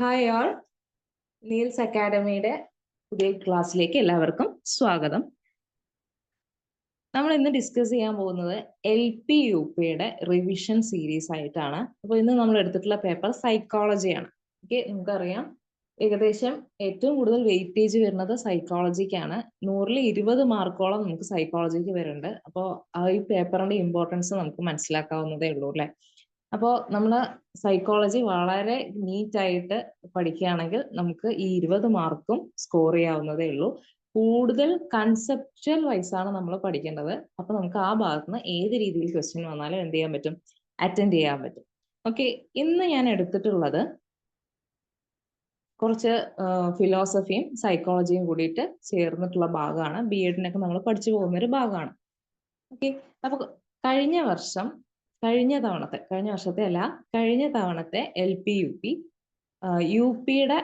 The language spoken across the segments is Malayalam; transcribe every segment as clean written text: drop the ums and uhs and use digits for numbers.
ഹായ് ഓൾ, നീൽസ് അക്കാഡമിയുടെ പുതിയ ക്ലാസ്സിലേക്ക് എല്ലാവർക്കും സ്വാഗതം. നമ്മൾ ഇന്ന് ഡിസ്കസ് ചെയ്യാൻ പോകുന്നത് LP-UPയുടെ റിവിഷൻ സീരീസ് ആയിട്ടാണ്. അപ്പോൾ ഇന്ന് നമ്മൾ എടുത്തിട്ടുള്ള പേപ്പർ സൈക്കോളജിയാണ്. ഓക്കെ, നമുക്കറിയാം ഏകദേശം ഏറ്റവും കൂടുതൽ വെയിറ്റേജ് വരുന്നത് സൈക്കോളജിക്കാണ്. 100-ൽ 20 മാർക്കോളം നമുക്ക് സൈക്കോളജിക്ക് വരുന്നുണ്ട്. അപ്പോൾ ഈ പേപ്പറിന്റെ ഇമ്പോർട്ടൻസ് നമുക്ക് മനസ്സിലാക്കാവുന്നതേ ഉള്ളൂ അല്ലെ. അപ്പോൾ നമ്മൾ സൈക്കോളജി വളരെ നീറ്റായിട്ട് പഠിക്കുകയാണെങ്കിൽ നമുക്ക് ഈ 20 മാർക്കും സ്കോർ ചെയ്യാവുന്നതേ ഉള്ളൂ. കൂടുതൽ കൺസെപ്ച്വൽ വൈസ് ആണ് നമ്മൾ പഠിക്കേണ്ടത്. അപ്പൊ നമുക്ക് ആ ഭാഗത്ത് നിന്ന് ഏത് രീതിയിൽ ക്വസ്റ്റ്യൻ വന്നാലും എന്ത് ചെയ്യാൻ പറ്റും, അറ്റൻഡ് ചെയ്യാൻ പറ്റും. ഓക്കെ, ഇന്ന് ഞാൻ എടുത്തിട്ടുള്ളത് കുറച്ച് ഫിലോസഫിയും സൈക്കോളജിയും കൂടിയിട്ട് ചേർന്നിട്ടുള്ള ഭാഗമാണ്. BEdനൊക്കെ നമ്മൾ പഠിച്ചു പോകുന്ന ഒരു ഭാഗമാണ്. ഓക്കെ, അപ്പൊ കഴിഞ്ഞ തവണത്തെ LP-UP UPയുടെ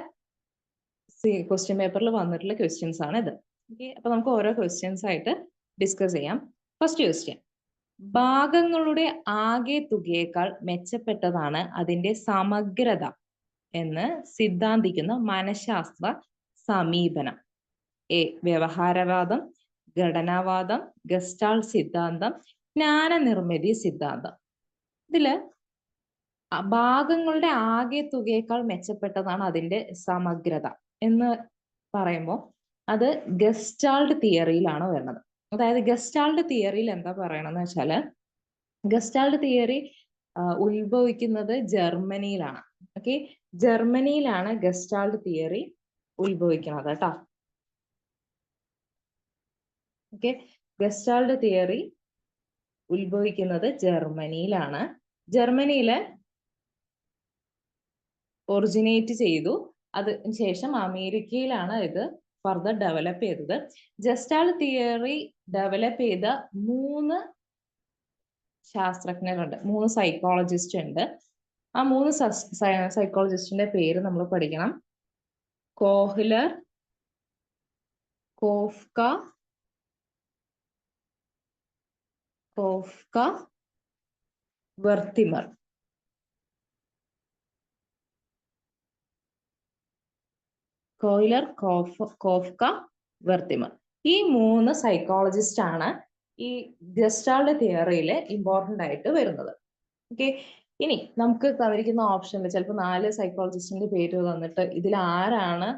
ക്വസ്റ്റ്യൻ പേപ്പറിൽ വന്നിട്ടുള്ള ക്വസ്റ്റ്യൻസ് ആണ് ഇത്. ഓക്കെ, അപ്പൊ നമുക്ക് ഓരോ ക്വസ്റ്റ്യൻസ് ആയിട്ട് ഡിസ്കസ് ചെയ്യാം. ഫസ്റ്റ് ക്വസ്റ്റ്യൻ: ഭാഗങ്ങളുടെ ആകെ തുകയേക്കാൾ മെച്ചപ്പെട്ടതാണ് അതിന്റെ സമഗ്രത എന്ന് സിദ്ധാന്തിക്കുന്ന മനഃശാസ്ത്ര സമീപനം. എ. വ്യവഹാരവാദം, ഘടനാവാദം, ഗസ്റ്റാൾട്ട് സിദ്ധാന്തം, ജ്ഞാനനിർമ്മിതി സിദ്ധാന്തം. ഇതില് ഭാഗങ്ങളുടെ ആകെ തുകയേക്കാൾ മെച്ചപ്പെട്ടതാണ് അതിന്റെ സമഗ്രത എന്ന് പറയുമ്പോൾ അത് ഗസ്റ്റാൾട്ട് തിയറിയിലാണ് വരുന്നത്. അതായത് ഗസ്റ്റാൾട്ട് തിയറിയിൽ എന്താ പറയണമെന്ന് വെച്ചാല്, ഗസ്റ്റാൾട്ട് തിയറി ഉത്ഭവിക്കുന്നത് ജർമ്മനിയിലാണ്. ഓക്കെ, ജർമ്മനിയിലാണ് ഗസ്റ്റാൾട്ട് തിയറി ഉത്ഭവിക്കുന്നത് കേട്ടോ. ഓക്കെ, ഗസ്റ്റാൾട്ട് തിയറി ഉത്ഭവിക്കുന്നത് ജർമ്മനിയിലാണ്. ജർമ്മനിയിലെ ഒറിജിനേറ്റ് ചെയ്തു. അതിനുശേഷം അമേരിക്കയിലാണ് ഇത് ഫർദർ ഡെവലപ്പ് ചെയ്തത്. ഗസ്റ്റാൾട്ട് തിയറി ഡെവലപ്പ് ചെയ്ത 3 ശാസ്ത്രജ്ഞരുണ്ട്, 3 സൈക്കോളജിസ്റ്റ് ഉണ്ട്. ആ 3 സൈക്കോളജിസ്റ്റിന്റെ പേര് നമ്മൾ പഠിക്കണം. Kohler, Koffka, Wertheimer. Kohler, Koffka, Wertheimer. ഈ 3 സൈക്കോളജിസ്റ്റ് ആണ് ഈ ഗസ്റ്റാൾട്ട് തിയറിയിൽ ഇമ്പോർട്ടന്റ് ആയിട്ട് വരുന്നത്. ഓക്കെ, ഇനി നമുക്ക് തന്നിരിക്കുന്ന ഓപ്ഷനിൽ ചിലപ്പോൾ 4 സൈക്കോളജിസ്റ്റിന്റെ പേര് തന്നിട്ട് ഇതിൽ ആരാണ്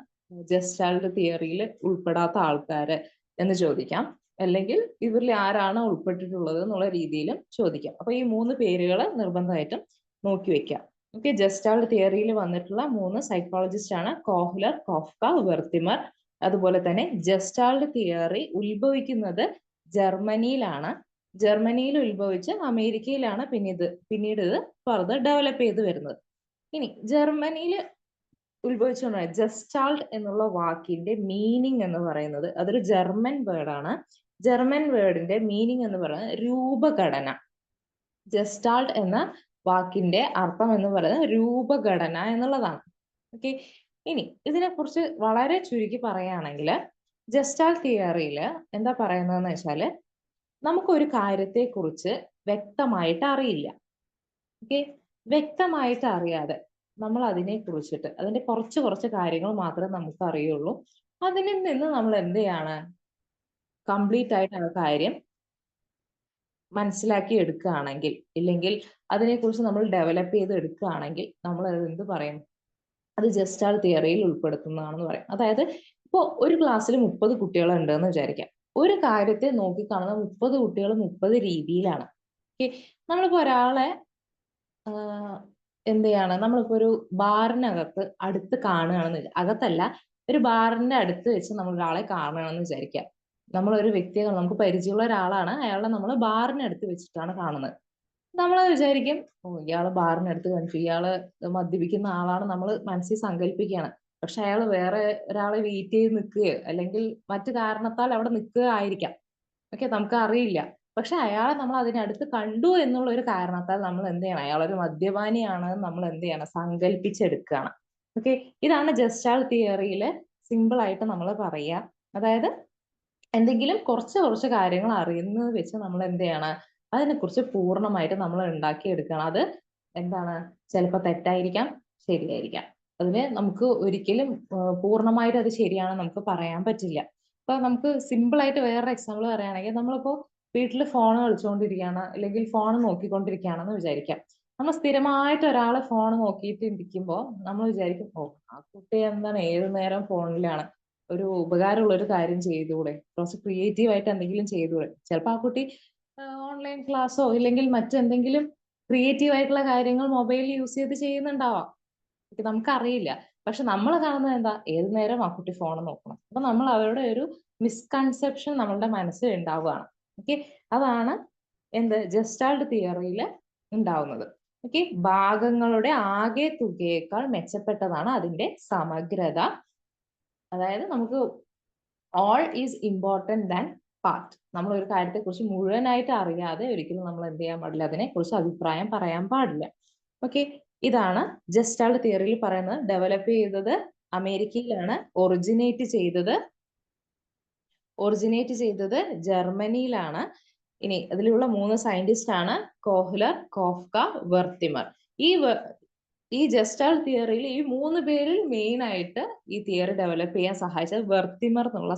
ഗസ്റ്റാൾട്ട് തിയറിയിൽ ഉൾപ്പെടാത്ത ആൾക്കാര് എന്ന് ചോദിക്കാം. അല്ലെങ്കിൽ ഇവരിൽ ആരാണ് ഉൾപ്പെട്ടിട്ടുള്ളത് എന്നുള്ള രീതിയിലും ചോദിക്കാം. അപ്പൊ ഈ 3 പേരുകൾ നിർബന്ധമായിട്ടും നോക്കി വെക്കാം. ഓക്കെ, ഗസ്റ്റാൾട്ട് തിയറിയിൽ വന്നിട്ടുള്ള 3 സൈക്കോളജിസ്റ്റ് ആണ് കോഹ്ലർ, കോഫ്ക, വെർത്തിമർ. അതുപോലെ തന്നെ ഗസ്റ്റാൾട്ട് തിയറി ഉത്ഭവിക്കുന്നത് ജർമ്മനിയിലാണ്. ജർമ്മനിയിൽ ഉത്ഭവിച്ച് അമേരിക്കയിലാണ് പിന്നീട് ഇത് ഫർദർ ഡെവലപ്പ് ചെയ്ത് വരുന്നത്. ഇനി ജർമ്മനിയിൽ ഉത്ഭവിച്ചുകൊണ്ട് ജസ്റ്റാൾട്ട് എന്നുള്ള വാക്കിന്റെ മീനിങ് എന്ന് പറയുന്നത് അതൊരു ജർമ്മൻ വേർഡാണ്. ജർമ്മൻ വേർഡിന്റെ മീനിങ് എന്ന് പറയുന്നത് രൂപഘടന. ജസ്റ്റാൾട്ട് എന്ന വാക്കിന്റെ അർത്ഥം എന്ന് പറയുന്നത് രൂപഘടന എന്നുള്ളതാണ്. ഓക്കെ, ഇനി ഇതിനെ കുറിച്ച് വളരെ ചുരുക്കി പറയുകയാണെങ്കിൽ ജസ്റ്റാൾട്ട് തിയറിയിൽ എന്താ പറയുന്നതെന്ന് വെച്ചാല്, നമുക്കൊരു കാര്യത്തെ കുറിച്ച് വ്യക്തമായിട്ട് അറിയില്ല. ഓക്കെ, വ്യക്തമായിട്ട് അറിയാതെ നമ്മൾ അതിനെ കുറിച്ചിട്ട് അതിന്റെ കുറച്ച് കാര്യങ്ങൾ മാത്രമേ നമുക്ക് അറിയുള്ളൂ. അതിൽ നിന്ന് നമ്മൾ എന്ത് ചെയ്യാണ്, കംപ്ലീറ്റ് ആയിട്ട് ആ കാര്യം മനസ്സിലാക്കി എടുക്കുകയാണെങ്കിൽ, ഇല്ലെങ്കിൽ അതിനെക്കുറിച്ച് നമ്മൾ ഡെവലപ്പ് ചെയ്ത് എടുക്കുകയാണെങ്കിൽ നമ്മൾ അത് എന്ത് പറയും, അത് ഗസ്റ്റാൾട്ട് തിയറിയിൽ ഉൾപ്പെടുത്തുന്നതാണെന്ന് പറയും. അതായത് ഇപ്പോൾ ഒരു ക്ലാസ്സിൽ 30 കുട്ടികൾ ഉണ്ടെന്ന് വിചാരിക്കാം. ഒരു കാര്യത്തെ നോക്കിക്കാണുന്ന 30 കുട്ടികൾ 30 രീതിയിലാണ്. ഓക്കെ, നമ്മളിപ്പോ ഒരാളെ എന്ത് ചെയ്യാണ്, നമ്മളിപ്പോ ഒരു ബാറിനകത്ത് അടുത്ത് കാണുകയാണെന്ന് അകത്തല്ല, ഒരു ബാറിന്റെ അടുത്ത് വെച്ച് നമ്മൾ ഒരാളെ കാണുകയാണെന്ന് വിചാരിക്കാം. നമ്മളൊരു വ്യക്തിയെ നമുക്ക് പരിചയമുള്ള ഒരാളാണ്, അയാളെ നമ്മൾ ബാറിനടുത്ത് വെച്ചിട്ടാണ് കാണുന്നത്. നമ്മൾ വിചാരിക്കും, ഓ ഇയാള് ബാറിനടുത്ത് കണ്ടു, ഇയാള് മദ്യപിക്കുന്ന ആളാണ് നമ്മൾ മനസ്സിൽ സങ്കല്പിക്കുകയാണ്. പക്ഷെ അയാൾ വേറെ ഒരാളെ വെയിറ്റ് ചെയ്ത് നിൽക്കുകയോ അല്ലെങ്കിൽ മറ്റു കാരണത്താൽ അവിടെ നിൽക്കുക ആയിരിക്കാം. ഓക്കെ, നമുക്ക് അറിയില്ല. പക്ഷെ അയാളെ നമ്മൾ അതിനടുത്ത് കണ്ടു എന്നുള്ള ഒരു കാരണത്താൽ നമ്മൾ എന്ത് ചെയ്യണം, അയാളൊരു മദ്യപാനിയാണ് നമ്മൾ എന്ത് ചെയ്യണം, സങ്കല്പിച്ചെടുക്കുകയാണ്. ഓക്കെ, ഇതാണ് ഗസ്റ്റാൾട്ട് തിയറിയിൽ സിമ്പിൾ ആയിട്ട് നമ്മൾ പറയുക. അതായത് എന്തെങ്കിലും കുറച്ച് കാര്യങ്ങൾ അറിയുന്നത് വെച്ച് നമ്മൾ എന്ത് ചെയ്യണം, അതിനെക്കുറിച്ച് പൂർണ്ണമായിട്ട് നമ്മൾ ഉണ്ടാക്കിയെടുക്കണം. അത് എന്താണ്, ചിലപ്പോൾ തെറ്റായിരിക്കാം, ശരിയായിരിക്കാം. അതിന് നമുക്ക് ഒരിക്കലും പൂർണ്ണമായിട്ട് അത് ശരിയാണെന്ന് നമുക്ക് പറയാൻ പറ്റില്ല. ഇപ്പൊ നമുക്ക് സിമ്പിൾ ആയിട്ട് വേറൊരു എക്സാമ്പിൾ പറയുകയാണെങ്കിൽ, നമ്മളിപ്പോ വീട്ടിൽ ഫോൺ കളിച്ചുകൊണ്ടിരിക്കുകയാണ്, അല്ലെങ്കിൽ ഫോൺ നോക്കിക്കൊണ്ടിരിക്കുകയാണെന്ന് വിചാരിക്കാം. നമ്മൾ സ്ഥിരമായിട്ട് ഒരാളെ ഫോൺ നോക്കിയിട്ട് ഇരിക്കുമ്പോൾ നമ്മൾ വിചാരിക്കും, ഓ ആ കുട്ടി എന്താണ് ഏത് നേരം ഫോണിലാണ്, ഒരു ഉപകാരമുള്ള ഒരു കാര്യം ചെയ്തുകൂടെ, കുറച്ച് ക്രിയേറ്റീവ് ആയിട്ട് എന്തെങ്കിലും ചെയ്തുകൂടെ. ചിലപ്പോൾ ആ കുട്ടി ഓൺലൈൻ ക്ലാസ്സോ ഇല്ലെങ്കിൽ മറ്റെന്തെങ്കിലും ക്രിയേറ്റീവ് ആയിട്ടുള്ള കാര്യങ്ങൾ മൊബൈൽ യൂസ് ചെയ്ത് ചെയ്യുന്നുണ്ടാവാം, നമുക്കറിയില്ല. പക്ഷെ നമ്മൾ കാണുന്നത് എന്താ, ഏത് നേരം ആ കുട്ടി ഫോൺ നോക്കണം. അപ്പൊ നമ്മൾ അവരുടെ ഒരു മിസ്കൺസെപ്ഷൻ നമ്മളുടെ മനസ്സിൽ ഉണ്ടാവുകയാണ്. ഓക്കെ, അതാണ് എന്ത് ജസ്റ്റാൾഡ് തിയറിയിൽ ഉണ്ടാവുന്നത്. ഓക്കെ, ഭാഗങ്ങളുടെ ആകെ തുകയേക്കാൾ മെച്ചപ്പെട്ടതാണ് അതിന്റെ സമഗ്രത. അതായത് നമുക്ക് all is important than part. നമ്മൾ ഒരു കാര്യത്തെ കുറിച്ച് മുഴുവനായിട്ട് അറിയാതെ ഒരിക്കലും നമ്മൾ എന്ത് ചെയ്യാൻ പാടില്ല, അതിനെ കുറിച്ച് അഭിപ്രായം പറയാൻ പാടില്ല. ഓക്കെ, ഇതാണ് ജസ്റ്റാൾഡ് തിയറിയിൽ പറയുന്നത്. ഡെവലപ്പ് ചെയ്തത് അമേരിക്കയിലാണ്, ഒറിജിനേറ്റ് ചെയ്തത് ജർമ്മനിയിലാണ്. ഇനി അതിലുള്ള 3 സയന്റിസ്റ്റ് ആണ് കോഹ്ലർ, കോഫ്ക, വെർത്തിമർ. ഈ ജസ്റ്റാൾഡ് തിയറിയിൽ ഈ 3 പേരിൽ മെയിൻ ആയിട്ട് ഈ തിയറി ഡെവലപ്പ് ചെയ്യാൻ സഹായിച്ചത് വെർത്തിമർ എന്നുള്ള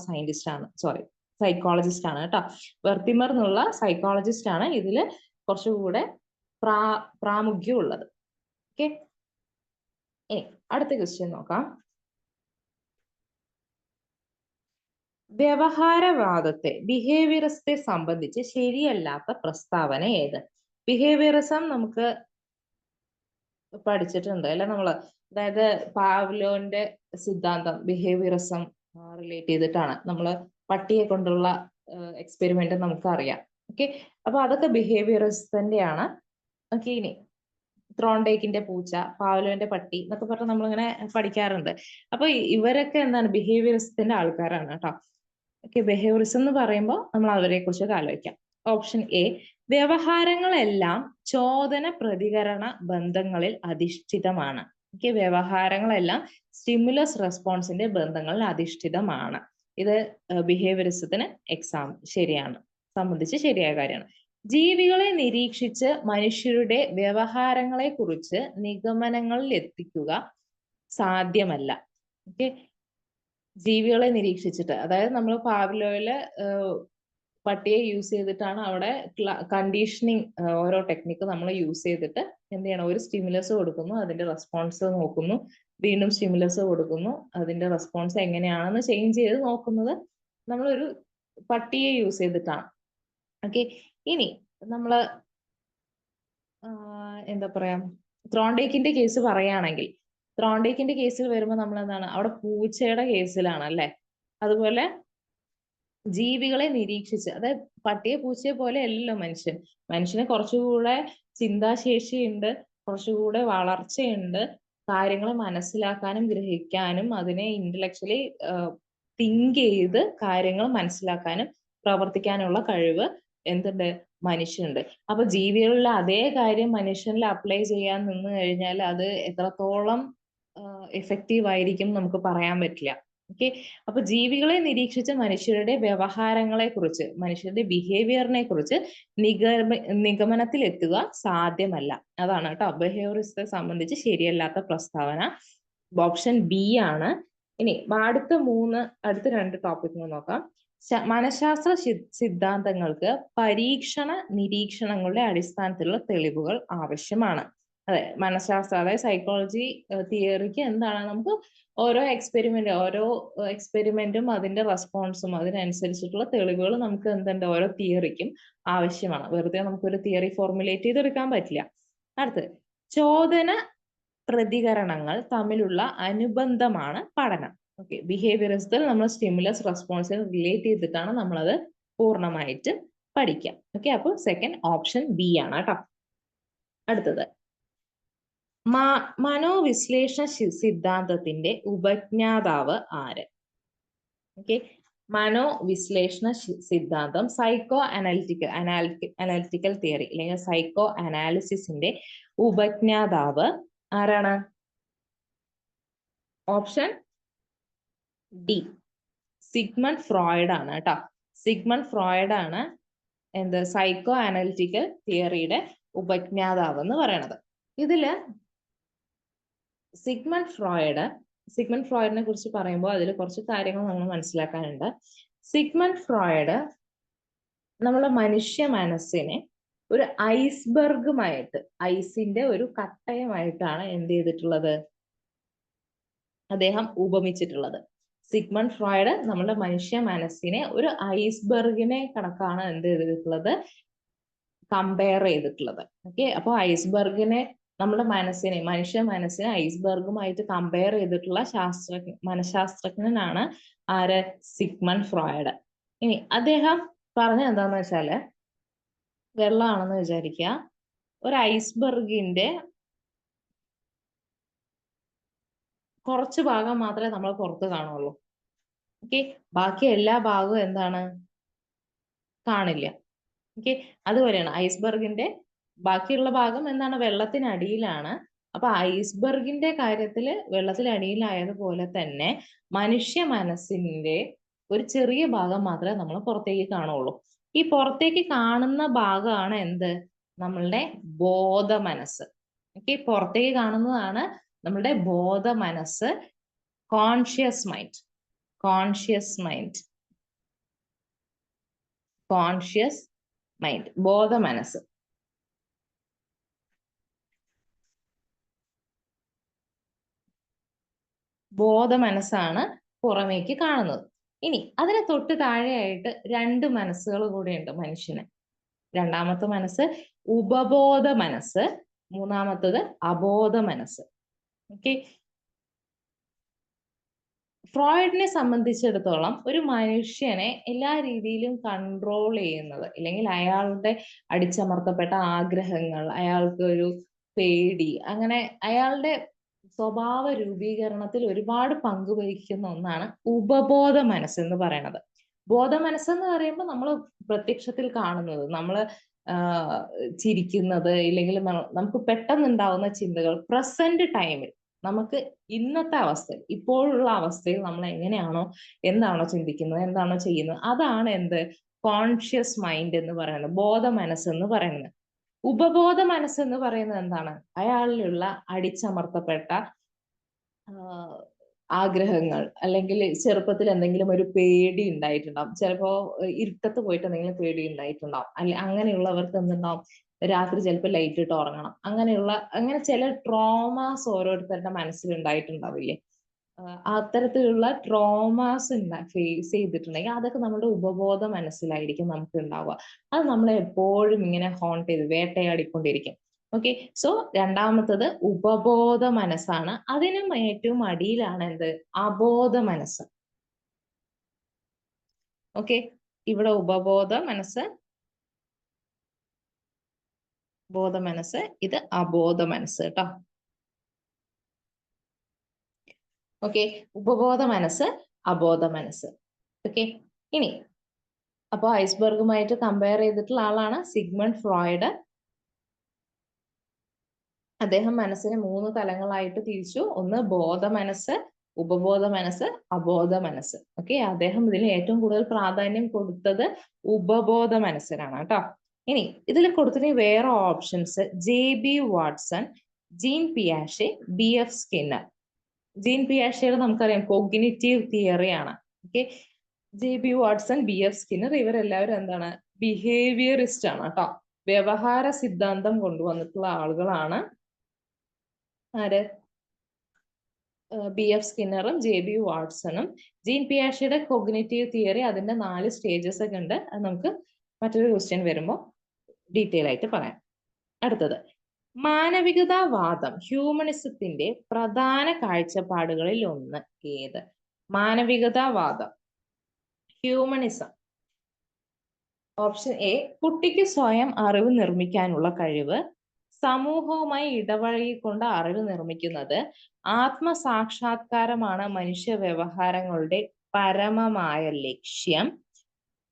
സൈക്കോളജിസ്റ്റ് ആണ് കേട്ടോ. വെർത്തിമർ എന്നുള്ള സൈക്കോളജിസ്റ്റ് ആണ് ഇതിൽ കുറച്ചുകൂടെ പ്രാമുഖ്യം ഉള്ളത്. ഓക്കെ, അടുത്ത ക്വസ്റ്റ്യൻ നോക്കാം. വ്യവഹാരവാദത്തെ, ബിഹേവിയറിസത്തെ സംബന്ധിച്ച് ശരിയല്ലാത്ത പ്രസ്താവന ഏത്? ബിഹേവിയറിസം നമുക്ക് പഠിച്ചിട്ടുണ്ട് അല്ലെ നമ്മള്. അതായത് പാവ്ലോന്റെ സിദ്ധാന്തം ബിഹേവിയറിസം റിലേറ്റ് ചെയ്തിട്ടാണ്. നമ്മള് പട്ടിയെ കൊണ്ടുള്ള എക്സ്പെരിമെന്റ് നമുക്കറിയാം. ഓക്കെ, അപ്പൊ അതൊക്കെ ബിഹേവിയറിസത്തിന്റെയാണ്. ഓക്കെ, ഇനി ത്രോണ്ടേക്കിന്റെ പൂച്ച, പാവ്ലോന്റെ പട്ടി എന്നൊക്കെ പറഞ്ഞ് നമ്മളിങ്ങനെ പഠിക്കാറുണ്ട്. അപ്പൊ ഇവരൊക്കെ എന്താണ്, ബിഹേവിയറിസത്തിന്റെ ആൾക്കാരാണ് കേട്ടോ. ഓക്കെ, ബിഹേവിയറിസം എന്ന് പറയുമ്പോൾ നമ്മൾ അവരെ കുറിച്ചൊക്കെ ആലോചിക്കാം. ഓപ്ഷൻ എ, വ്യവഹാരങ്ങളെല്ലാം ചോദന പ്രതികരണ ബന്ധങ്ങളിൽ അധിഷ്ഠിതമാണ്. ഓക്കെ, വ്യവഹാരങ്ങളെല്ലാം സ്റ്റിമുലസ് റെസ്പോൺസിന്റെ ബന്ധങ്ങളിൽ അധിഷ്ഠിതമാണ്. ഇത് ബിഹേവിയറിസത്തിന് ശരിയാണ്, സംബന്ധിച്ച് ശരിയായ കാര്യമാണ്. ജീവികളെ നിരീക്ഷിച്ച് മനുഷ്യരുടെ വ്യവഹാരങ്ങളെ കുറിച്ച് നിഗമനങ്ങളിൽ എത്തിക്കുക സാധ്യമല്ല. ഓക്കെ, ജീവികളെ നിരീക്ഷിച്ചിട്ട്, അതായത് നമ്മൾ പാവ്ലോയിലെ പട്ടിയെ യൂസ് ചെയ്തിട്ടാണ് അവിടെ കണ്ടീഷനിങ്, ഓരോ ടെക്നിക്ക് നമ്മൾ യൂസ് ചെയ്തിട്ട് എന്ത് ചെയ്യണം, ഒരു സ്റ്റിമുലസ് കൊടുക്കുന്നു, അതിന്റെ റെസ്പോൺസ് നോക്കുന്നു, വീണ്ടും സ്റ്റിമുലസ് കൊടുക്കുന്നു, അതിന്റെ റെസ്പോൺസ് എങ്ങനെയാണെന്ന് ചേഞ്ച് ചെയ്ത് നോക്കുന്നത് നമ്മളൊരു പട്ടിയെ യൂസ് ചെയ്തിട്ടാണ്. ഓക്കെ, ഇനി നമ്മള് എന്താ പറയാ, ത്രോണ്ടേക്കിന്റെ കേസ് പറയുകയാണെങ്കിൽ, ത്രോണ്ടേക്കിന്റെ കേസിൽ വരുമ്പോൾ നമ്മൾ എന്താണ്, അവിടെ പൂച്ചയുടെ കേസിലാണ് അല്ലെ. അതുപോലെ ജീവികളെ നിരീക്ഷിച്ച്, അതായത് പട്ടിയെ പൂച്ചയെ പോലെ അല്ലല്ലോ മനുഷ്യന് കുറച്ചുകൂടെ ചിന്താശേഷിയുണ്ട്, കുറച്ചുകൂടെ വളർച്ചയുണ്ട്, കാര്യങ്ങളെ മനസ്സിലാക്കാനും ഗ്രഹിക്കാനും അതിനെ ഇന്റലക്ച്വലി തിങ്ക് ചെയ്ത് കാര്യങ്ങൾ മനസ്സിലാക്കാനും പ്രവർത്തിക്കാനുള്ള കഴിവ് എന്തുണ്ട്, മനുഷ്യനുണ്ട്. അപ്പൊ ജീവികളിലെ അതേ കാര്യം മനുഷ്യനിൽ അപ്ലൈ ചെയ്യാൻ നിന്ന് കഴിഞ്ഞാൽ അത് എത്രത്തോളം എഫക്റ്റീവ് ആയിരിക്കും നമുക്ക് പറയാൻ പറ്റില്ല. ഓക്കെ, അപ്പൊ ജീവികളെ നിരീക്ഷിച്ച് മനുഷ്യരുടെ വ്യവഹാരങ്ങളെ കുറിച്ച്, മനുഷ്യരുടെ ബിഹേവിയറിനെ കുറിച്ച് നിഗമനത്തിൽ എത്തുക സാധ്യമല്ല. അതാണ് കേട്ടോ ബിഹേവിയറിസത്തെ സംബന്ധിച്ച് ശരിയല്ലാത്ത പ്രസ്താവന. ഓപ്ഷൻ ബി ആണ്. ഇനി അടുത്ത 2 ടോപ്പിക് നോക്കാം. മനഃശാസ്ത്ര സിദ്ധാന്തങ്ങൾക്ക് പരീക്ഷണ നിരീക്ഷണങ്ങളുടെ അടിസ്ഥാനത്തിലുള്ള തെളിവുകൾ ആവശ്യമാണ്. അതെ, മനഃശാസ്ത്ര, അതായത് സൈക്കോളജി തിയറിക്ക് എന്താണ്, നമുക്ക് ഓരോ എക്സ്പെരിമെന്റും അതിന്റെ റെസ്പോൺസും അതിനനുസരിച്ചിട്ടുള്ള തെളിവുകൾ നമുക്ക് എന്തുണ്ട്, ഓരോ തിയറിക്കും ആവശ്യമാണ്. വെറുതെ നമുക്കൊരു തിയറി ഫോർമുലേറ്റ് ചെയ്തെടുക്കാൻ പറ്റില്ല. അടുത്ത്, ചോദന പ്രതികരണങ്ങൾ തമ്മിലുള്ള അനുബന്ധമാണ് പഠനം. ഓക്കെ, ബിഹേവിയറിസത്തിൽ നമ്മൾ സ്റ്റിമുലസ് റെസ്പോൺസിൽ റിലേറ്റ് ചെയ്തിട്ടാണ് നമ്മളത് പൂർണ്ണമായിട്ട് പഠിക്കാം. ഓക്കെ, അപ്പൊ സെക്കൻഡ് ഓപ്ഷൻ ബി ആണ് കേട്ടോ. അടുത്തത്, മനോവിശ്ലേഷണ സിദ്ധാന്തത്തിന്റെ ഉപജ്ഞാതാവ് ആര്? ഓക്കെ, മനോവിശ്ലേഷണ സിദ്ധാന്തം, സൈക്കോ അനാലിറ്റിക്കൽ തിയറി അല്ലെങ്കിൽ സൈക്കോ അനാലിസിസിന്റെ ഉപജ്ഞാതാവ് ആരാണ്? ഓപ്ഷൻ ഡി, സിഗ്മണ്ട് ഫ്രോയിഡ് ആണ് കേട്ടോ. സിഗ്മണ്ട് ഫ്രോയിഡ് ആണ് എന്ത്, സൈക്കോ അനാലിറ്റിക്കൽ തിയറിയുടെ ഉപജ്ഞാതാവ് എന്ന് പറയണത്. ഇതില് സിഗ്മണ്ട് ഫ്രോയിഡിനെ കുറിച്ച് പറയുമ്പോൾ അതിൽ കുറച്ച് കാര്യങ്ങൾ നമ്മൾ മനസ്സിലാക്കാനുണ്ട്. സിഗ്മണ്ട് ഫ്രോയിഡ് നമ്മളെ മനുഷ്യ മനസ്സിനെ ഒരു ഐസ്ബർഗുമായിട്ട്, ഐസിന്റെ ഒരു കട്ടയുമായിട്ടാണ് എന്ത് ചെയ്തിട്ടുള്ളത്, അദ്ദേഹം ഉപമിച്ചിട്ടുള്ളത്. സിഗ്മണ്ട് ഫ്രോയിഡ് നമ്മുടെ മനുഷ്യ മനസ്സിനെ ഒരു ഐസ്ബർഗിനെ കണക്കാണ് എന്ത് ചെയ്തിട്ടുള്ളത്, കമ്പയർ ചെയ്തിട്ടുള്ളത്. ഓക്കെ, അപ്പൊ ഐസ്ബർഗിനെ നമ്മുടെ മനസ്സിനെ, മനുഷ്യ മനസ്സിനെ ഐസ്ബർഗുമായിട്ട് കമ്പയർ ചെയ്തിട്ടുള്ള മനഃശാസ്ത്രജ്ഞനാണ് ആര്, സിഗ്മണ്ട് ഫ്രോയിഡ്. ഇനി അദ്ദേഹം പറഞ്ഞ എന്താന്ന് വെച്ചാല്, വെള്ളമാണെന്ന് വിചാരിക്കുക, ഒരു ഐസ്ബർഗിന്റെ കുറച്ച് ഭാഗം മാത്രമേ നമ്മൾ പുറത്ത് കാണുള്ളൂ. ഓക്കെ, ബാക്കി എല്ലാ ഭാഗവും എന്താണ്, കാണില്ല. ഓക്കെ, അതുപോലെയാണ് ഐസ്ബർഗിന്റെ ബാക്കിയുള്ള ഭാഗം എന്താണ്, വെള്ളത്തിനടിയിലാണ്. അപ്പൊ ഐസ്ബർഗിന്റെ കാര്യത്തില് വെള്ളത്തിനടിയിലായതുപോലെ തന്നെ മനുഷ്യ മനസ്സിന്റെ ഒരു ചെറിയ ഭാഗം മാത്രമേ നമ്മൾ പുറത്തേക്ക് കാണുള്ളൂ. ഈ പുറത്തേക്ക് കാണുന്ന ഭാഗമാണ് എന്ത്, നമ്മളുടെ ബോധ മനസ്സ്. ഓക്കെ, പുറത്തേക്ക് കാണുന്നതാണ് നമ്മളുടെ ബോധ മനസ്സ്, conscious mind. Conscious mind, conscious mind, ബോധ മനസ്സ്. ബോധ മനസ്സാണ് പുറമേക്ക് കാണുന്നത്. ഇനി അതിനെ തൊട്ട് താഴെയായിട്ട് രണ്ട് മനസ്സുകൾ കൂടെയുണ്ട് മനുഷ്യന്. രണ്ടാമത്തെ മനസ്സ് ഉപബോധ മനസ്സ്, മൂന്നാമത്തത് അബോധ മനസ്സ്. ഓക്കെ, ഫ്രോയിഡിനെ സംബന്ധിച്ചിടത്തോളം ഒരു മനുഷ്യനെ എല്ലാ രീതിയിലും കൺട്രോൾ ചെയ്യുന്നത്, അല്ലെങ്കിൽ അയാളുടെ അടിച്ചമർത്തപ്പെട്ട ആഗ്രഹങ്ങൾ, അയാൾക്ക് ഒരു പേടി, അങ്ങനെ അയാളുടെ സ്വഭാവ രൂപീകരണത്തിൽ ഒരുപാട് പങ്കുവഹിക്കുന്ന ഒന്നാണ് ഉപബോധ മനസ്സെന്ന് പറയുന്നത്. ബോധ മനസ്സെന്ന് പറയുമ്പോൾ നമ്മൾ പ്രത്യക്ഷത്തിൽ കാണുന്നത്, നമ്മൾ ചിരിക്കുന്നത്, ഇല്ലെങ്കിൽ നമുക്ക് പെട്ടെന്നുണ്ടാവുന്ന ചിന്തകൾ, പ്രസന്റ് ടൈമിൽ നമുക്ക് ഇന്നത്തെ അവസ്ഥയിൽ, ഇപ്പോഴുള്ള അവസ്ഥയിൽ നമ്മൾ എങ്ങനെയാണോ, എന്താണോ ചിന്തിക്കുന്നത്, എന്താണോ ചെയ്യുന്നത്, അതാണ് എന്ത്, കോൺഷ്യസ് മൈൻഡ് എന്ന് പറയുന്നത്, ബോധ മനസ്സെന്ന് പറയുന്നത്. ഉപബോധ മനസ്സെന്ന് പറയുന്നത് എന്താണ്, അയാളിലുള്ള അടിച്ചമർത്തപ്പെട്ട ആഗ്രഹങ്ങൾ, അല്ലെങ്കിൽ ചെറുപ്പത്തിൽ എന്തെങ്കിലും ഒരു പേടി ഉണ്ടായിട്ടുണ്ടാവും, ചിലപ്പോ ഇരുട്ടത്ത് പോയിട്ട് എന്തെങ്കിലും പേടി ഉണ്ടായിട്ടുണ്ടാവും, അല്ലെ അങ്ങനെയുള്ളവർക്ക് എന്തുണ്ടാവും, രാത്രി ചിലപ്പോൾ ലൈറ്റ് ഇട്ട് ഉറങ്ങണം, അങ്ങനെ ചില ട്രോമാസ് ഓരോരുത്തരുടെ മനസ്സിൽ ഉണ്ടായിട്ടുണ്ടാവില്ലേ. അത്തരത്തിലുള്ള ട്രോമാസ് ഫേസ് ചെയ്തിട്ടുണ്ടെങ്കിൽ അതൊക്കെ നമ്മുടെ ഉപബോധ മനസ്സിലായിരിക്കും നമുക്ക് ഉണ്ടാവുക. അത് നമ്മളെ എപ്പോഴും ഇങ്ങനെ ഹോണ്ട് ചെയ്ത് വേട്ടയാടിക്കൊണ്ടിരിക്കും. ഓക്കെ, സോ രണ്ടാമത്തത് ഉപബോധ മനസ്സാണ്. അതിനും ഏറ്റവും അടിയിലാണ് എന്ത്, അബോധ മനസ്സ്. ഓക്കെ, ഇവിടെ ഉപബോധ മനസ്സ്, ബോധ മനസ്സ്, ഇത് അബോധ മനസ്സ് കേട്ടോ. ഓക്കെ, ഉപബോധ മനസ്സ്, അബോധ മനസ്സ്. ഓക്കെ, ഇനി അപ്പൊ ഐസ്ബർഗുമായിട്ട് കമ്പയർ ചെയ്തിട്ടുള്ള ആളാണ് സിഗ്മണ്ട് ഫ്രോയിഡ്. അദ്ദേഹം മനസ്സിനെ 3 തലങ്ങളായിട്ട് തിരിച്ചു. ഒന്ന് ബോധ മനസ്സ്, ഉപബോധ മനസ്സ്, അബോധ മനസ്സ്. ഓക്കെ, അദ്ദേഹം ഇതിന് ഏറ്റവും കൂടുതൽ പ്രാധാന്യം കൊടുത്തത് ഉപബോധ മനസ്സിനാണ് കേട്ടോ. ഇനി ഇതിൽ കൊടുത്തിട്ട് വേറെ ഓപ്ഷൻസ്, JB വാട്സൺ, ജീൻ പിയാഷെ, BF സ്കിന്നർ. ജീൻ പിയാഷെയുടെ നമുക്കറിയാം കോഗ്നിറ്റീവ് തിയറി ആണ്. Okay, JB Watson, BF Skinner, ഇവരെല്ലാവരും എന്താണ്, ബിഹേവിയറിസ്റ്റ് ആണ് കേട്ടോ. വ്യവഹാര സിദ്ധാന്തം കൊണ്ടുവന്നിട്ടുള്ള ആളുകളാണ് ആര്, BF സ്കിന്നറും JB വാട്സണും. ജീൻ പിയാഷെയുടെ കോഗ്നിറ്റീവ് തിയറി, അതിന്റെ 4 സ്റ്റേജസ് ഒക്കെ ഉണ്ട്. അത് നമുക്ക് മറ്റൊരു ക്വസ്റ്റ്യൻ വരുമ്പോൾ ഡീറ്റെയിൽ ആയിട്ട് പറയാം. അടുത്തത് മാനവികതാവാദം, ഹ്യൂമനിസത്തിന്റെ പ്രധാന കാഴ്ചപ്പാടുകളിൽ ഒന്ന് ഏത്? മാനവികതാവാദം, ഹ്യൂമനിസം. ഓപ്ഷൻ എ, കുട്ടിക്ക് സ്വയം അറിവ് നിർമ്മിക്കാനുള്ള കഴിവ്, സമൂഹവുമായി ഇടപഴകിക്കൊണ്ട് അറിവ് നിർമ്മിക്കുന്നത്, ആത്മസാക്ഷാത്കാരമാണ് മനുഷ്യ വ്യവഹാരങ്ങളുടെ പരമമായ ലക്ഷ്യം,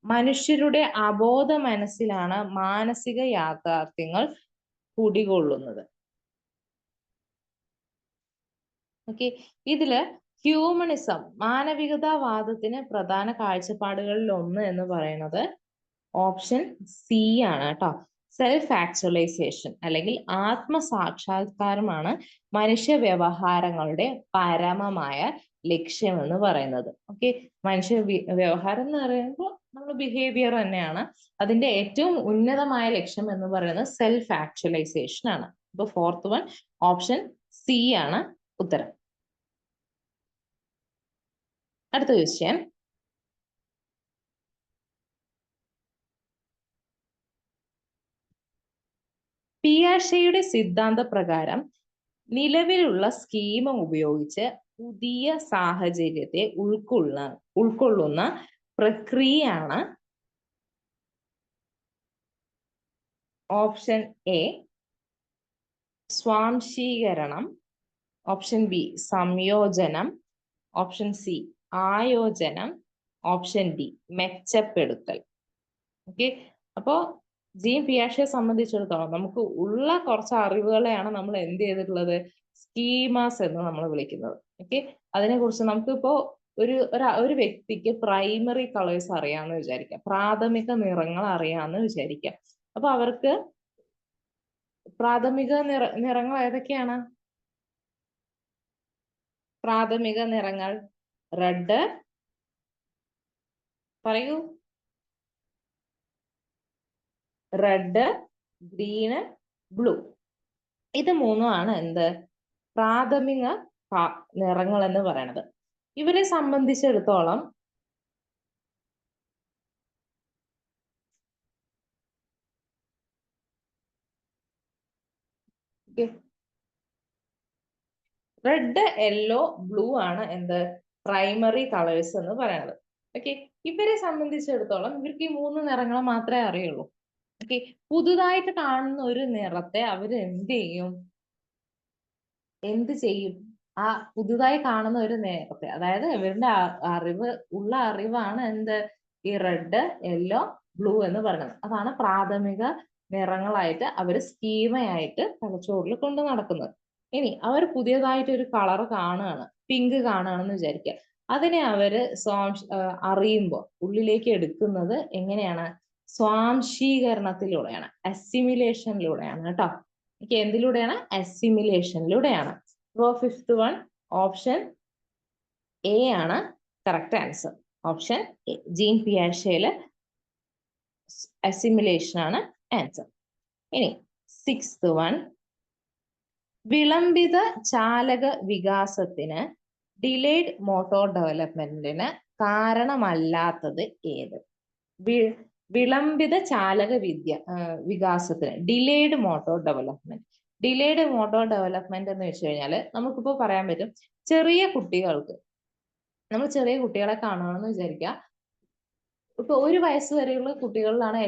മനുഷ്യരുടെ അബോധ മനസ്സിലാണ് മാനസിക യാഥാർത്ഥ്യങ്ങൾ കുടികൊള്ളുന്നത്. ഓക്കെ, ഇതില് ഹ്യൂമനിസം, മാനവികതാവാദത്തിന് പ്രധാന കാഴ്ചപ്പാടുകളിൽ ഒന്ന് എന്ന് പറയുന്നത് ഓപ്ഷൻ സി ആണ് കേട്ടോ. സെൽഫ് ആക്ച്വലൈസേഷൻ അല്ലെങ്കിൽ ആത്മസാക്ഷാത്കാരമാണ് മനുഷ്യ വ്യവഹാരങ്ങളുടെ പരമമായ ലക്ഷ്യം എന്ന് പറയുന്നത്. ഓക്കെ, മനുഷ്യ വ്യവഹാരം എന്ന് പറയുമ്പോൾ നമ്മൾ ബിഹേവിയർ തന്നെയാണ്. അതിന്റെ ഏറ്റവും ഉന്നതമായ ലക്ഷ്യം എന്ന് പറയുന്നത് സെൽഫ് ആക്ച്വലൈസേഷൻ ആണ്. അപ്പൊ ഫോർത്ത് വൺ ഓപ്ഷൻ സി ആണ് ഉത്തരം. അടുത്ത ക്വസ്റ്റ്യൻ, പിയാഷെയുടെ സിദ്ധാന്ത പ്രകാരം നിലവിലുള്ള സ്കീം ഉപയോഗിച്ച് പുതിയ സാഹചര്യത്തെ ഉൾക്കൊള്ളുന്ന പ്രക്രിയയാണ് ഓപ്ഷൻ എ സ്വാംശീകരണം, ഓപ്ഷൻ ബി സംയോജനം, ഓപ്ഷൻ സി ആയോജനം, ഓപ്ഷൻ ഡി മെച്ചപ്പെടുത്തൽ. ഓക്കെ, അപ്പോ ജീൻ പിയാഷയെ സംബന്ധിച്ചിടത്തോളം നമുക്ക് ഉള്ള കുറച്ച് അറിവുകളെയാണ് നമ്മൾ എന്ത് ചെയ്തിട്ടുള്ളത്, സ്കീമാസ് എന്ന് നമ്മൾ വിളിക്കുന്നത്. ഓക്കെ, അതിനെ കുറിച്ച് നമുക്കിപ്പോ ഒരു വ്യക്തിക്ക് പ്രൈമറി കളേഴ്സ് അറിയാമെന്ന് വിചാരിക്കാം, പ്രാഥമിക നിറങ്ങൾ അറിയാമെന്ന് വിചാരിക്കാം. അപ്പൊ അവർക്ക് പ്രാഥമിക നിറങ്ങൾ ഏതൊക്കെയാണ്? പ്രാഥമിക നിറങ്ങൾ റെഡ്, പറയൂ, റെഡ്, ഗ്രീന്, ബ്ലൂ. ഇത് മൂന്നുമാണ് എന്ത് പ്രാഥമിക നിറങ്ങൾ എന്ന് പറയുന്നത്. ഇവരെ സംബന്ധിച്ചിടത്തോളം റെഡ്, യെല്ലോ, ബ്ലൂ ആണ് എന്ത് പ്രൈമറി കളേഴ്സ് എന്ന് പറയുന്നത്. ഓക്കെ, ഇവരെ സംബന്ധിച്ചിടത്തോളം ഇവർക്ക് ഈ മൂന്ന് നിറങ്ങൾ മാത്രമേ അറിയുള്ളൂ. ഓക്കെ, പുതുതായിട്ട് കാണുന്ന ഒരു നിറത്തെ അവര് എന്ത് ചെയ്യും? ആ പുതുതായി കാണുന്ന ഒരു നിറത്തെ, അതായത് ഇവരുടെ അറിവാണ് എന്ത് ഈ റെഡ്, യെല്ലോ, ബ്ലൂ എന്ന് പറയുന്നത്. അതാണ് പ്രാഥമിക നിറങ്ങളായിട്ട് അവർ സ്കീമയായിട്ട് തലച്ചോറിൽ കൊണ്ട് നടക്കുന്നത്. ഇനി അവർ പുതിയതായിട്ട് ഒരു കളർ കാണുകയാണ്, പിങ്ക് കാണുകയാണെന്ന് വിചാരിക്കുക. അതിനെ അവര് അറിയുമ്പോൾ ഉള്ളിലേക്ക് എടുക്കുന്നത് എങ്ങനെയാണ്? സ്വാംശീകരണത്തിലൂടെയാണ്, അസിമിലേഷനിലൂടെയാണ് കേട്ടോ. ഓക്കെ, എന്തിലൂടെയാണ്? അസിമിലേഷനിലൂടെയാണ്. അപ്പോ ഫിഫ്ത്ത് വൺ ഓപ്ഷൻ എ ആണ് correct answer. Option A, Jean പിയാഷേല് അസിമിലേഷൻ ആണ് ആൻസർ. ഇനി സിക്സ്ത് വൺ, വിളംബിത ചാലക വികാസത്തിന് ഡിലേഡ് മോട്ടോർ ഡെവലപ്മെന്റിന് കാരണമല്ലാത്തത് ഏത്? വിളംബിത ചാലക വികാസത്തിന് delayed motor development. Delayed motor development എന്ന് വെച്ച് കഴിഞ്ഞാൽ നമുക്കിപ്പോ പറയാൻ പറ്റും, ചെറിയ കുട്ടികൾക്ക്, നമ്മൾ ചെറിയ കുട്ടികളെ കാണുകയാണെന്ന് വിചാരിക്കുക. ഇപ്പൊ 1 വയസ്സ് വരെയുള്ള കുട്ടികളിലാണ്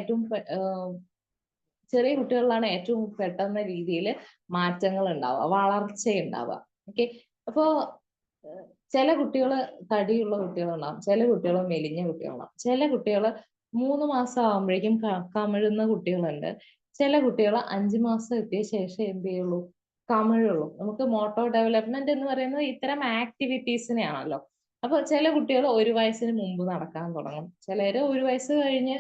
ചെറിയ കുട്ടികളിലാണ് ഏറ്റവും പെട്ടെന്ന രീതിയിൽ മാറ്റങ്ങൾ ഉണ്ടാവുക, വളർച്ച ഉണ്ടാവുക. ഓക്കെ, അപ്പോ ചില കുട്ടികൾ തടിയുള്ള കുട്ടികളുണ്ടാവും, ചില കുട്ടികൾ മെലിഞ്ഞ കുട്ടികളുണ്ടാവും, ചില കുട്ടികൾ 3 മാസം ആകുമ്പോഴേക്കും കമിഴുന്ന കുട്ടികളുണ്ട്, ചില കുട്ടികൾ 5 മാസം എത്തിയ ശേഷം എന്ത് ചെയ്യുള്ളൂ, കമിഴുള്ളൂ. നമുക്ക് മോട്ടോർ ഡെവലപ്മെന്റ് എന്ന് പറയുന്നത് ഇത്തരം ആക്ടിവിറ്റീസിനെയാണല്ലോ. അപ്പൊ ചില കുട്ടികൾ 1 വയസ്സിന് മുമ്പ് നടക്കാൻ തുടങ്ങും, ചിലര് 1 വയസ്സ് കഴിഞ്ഞ്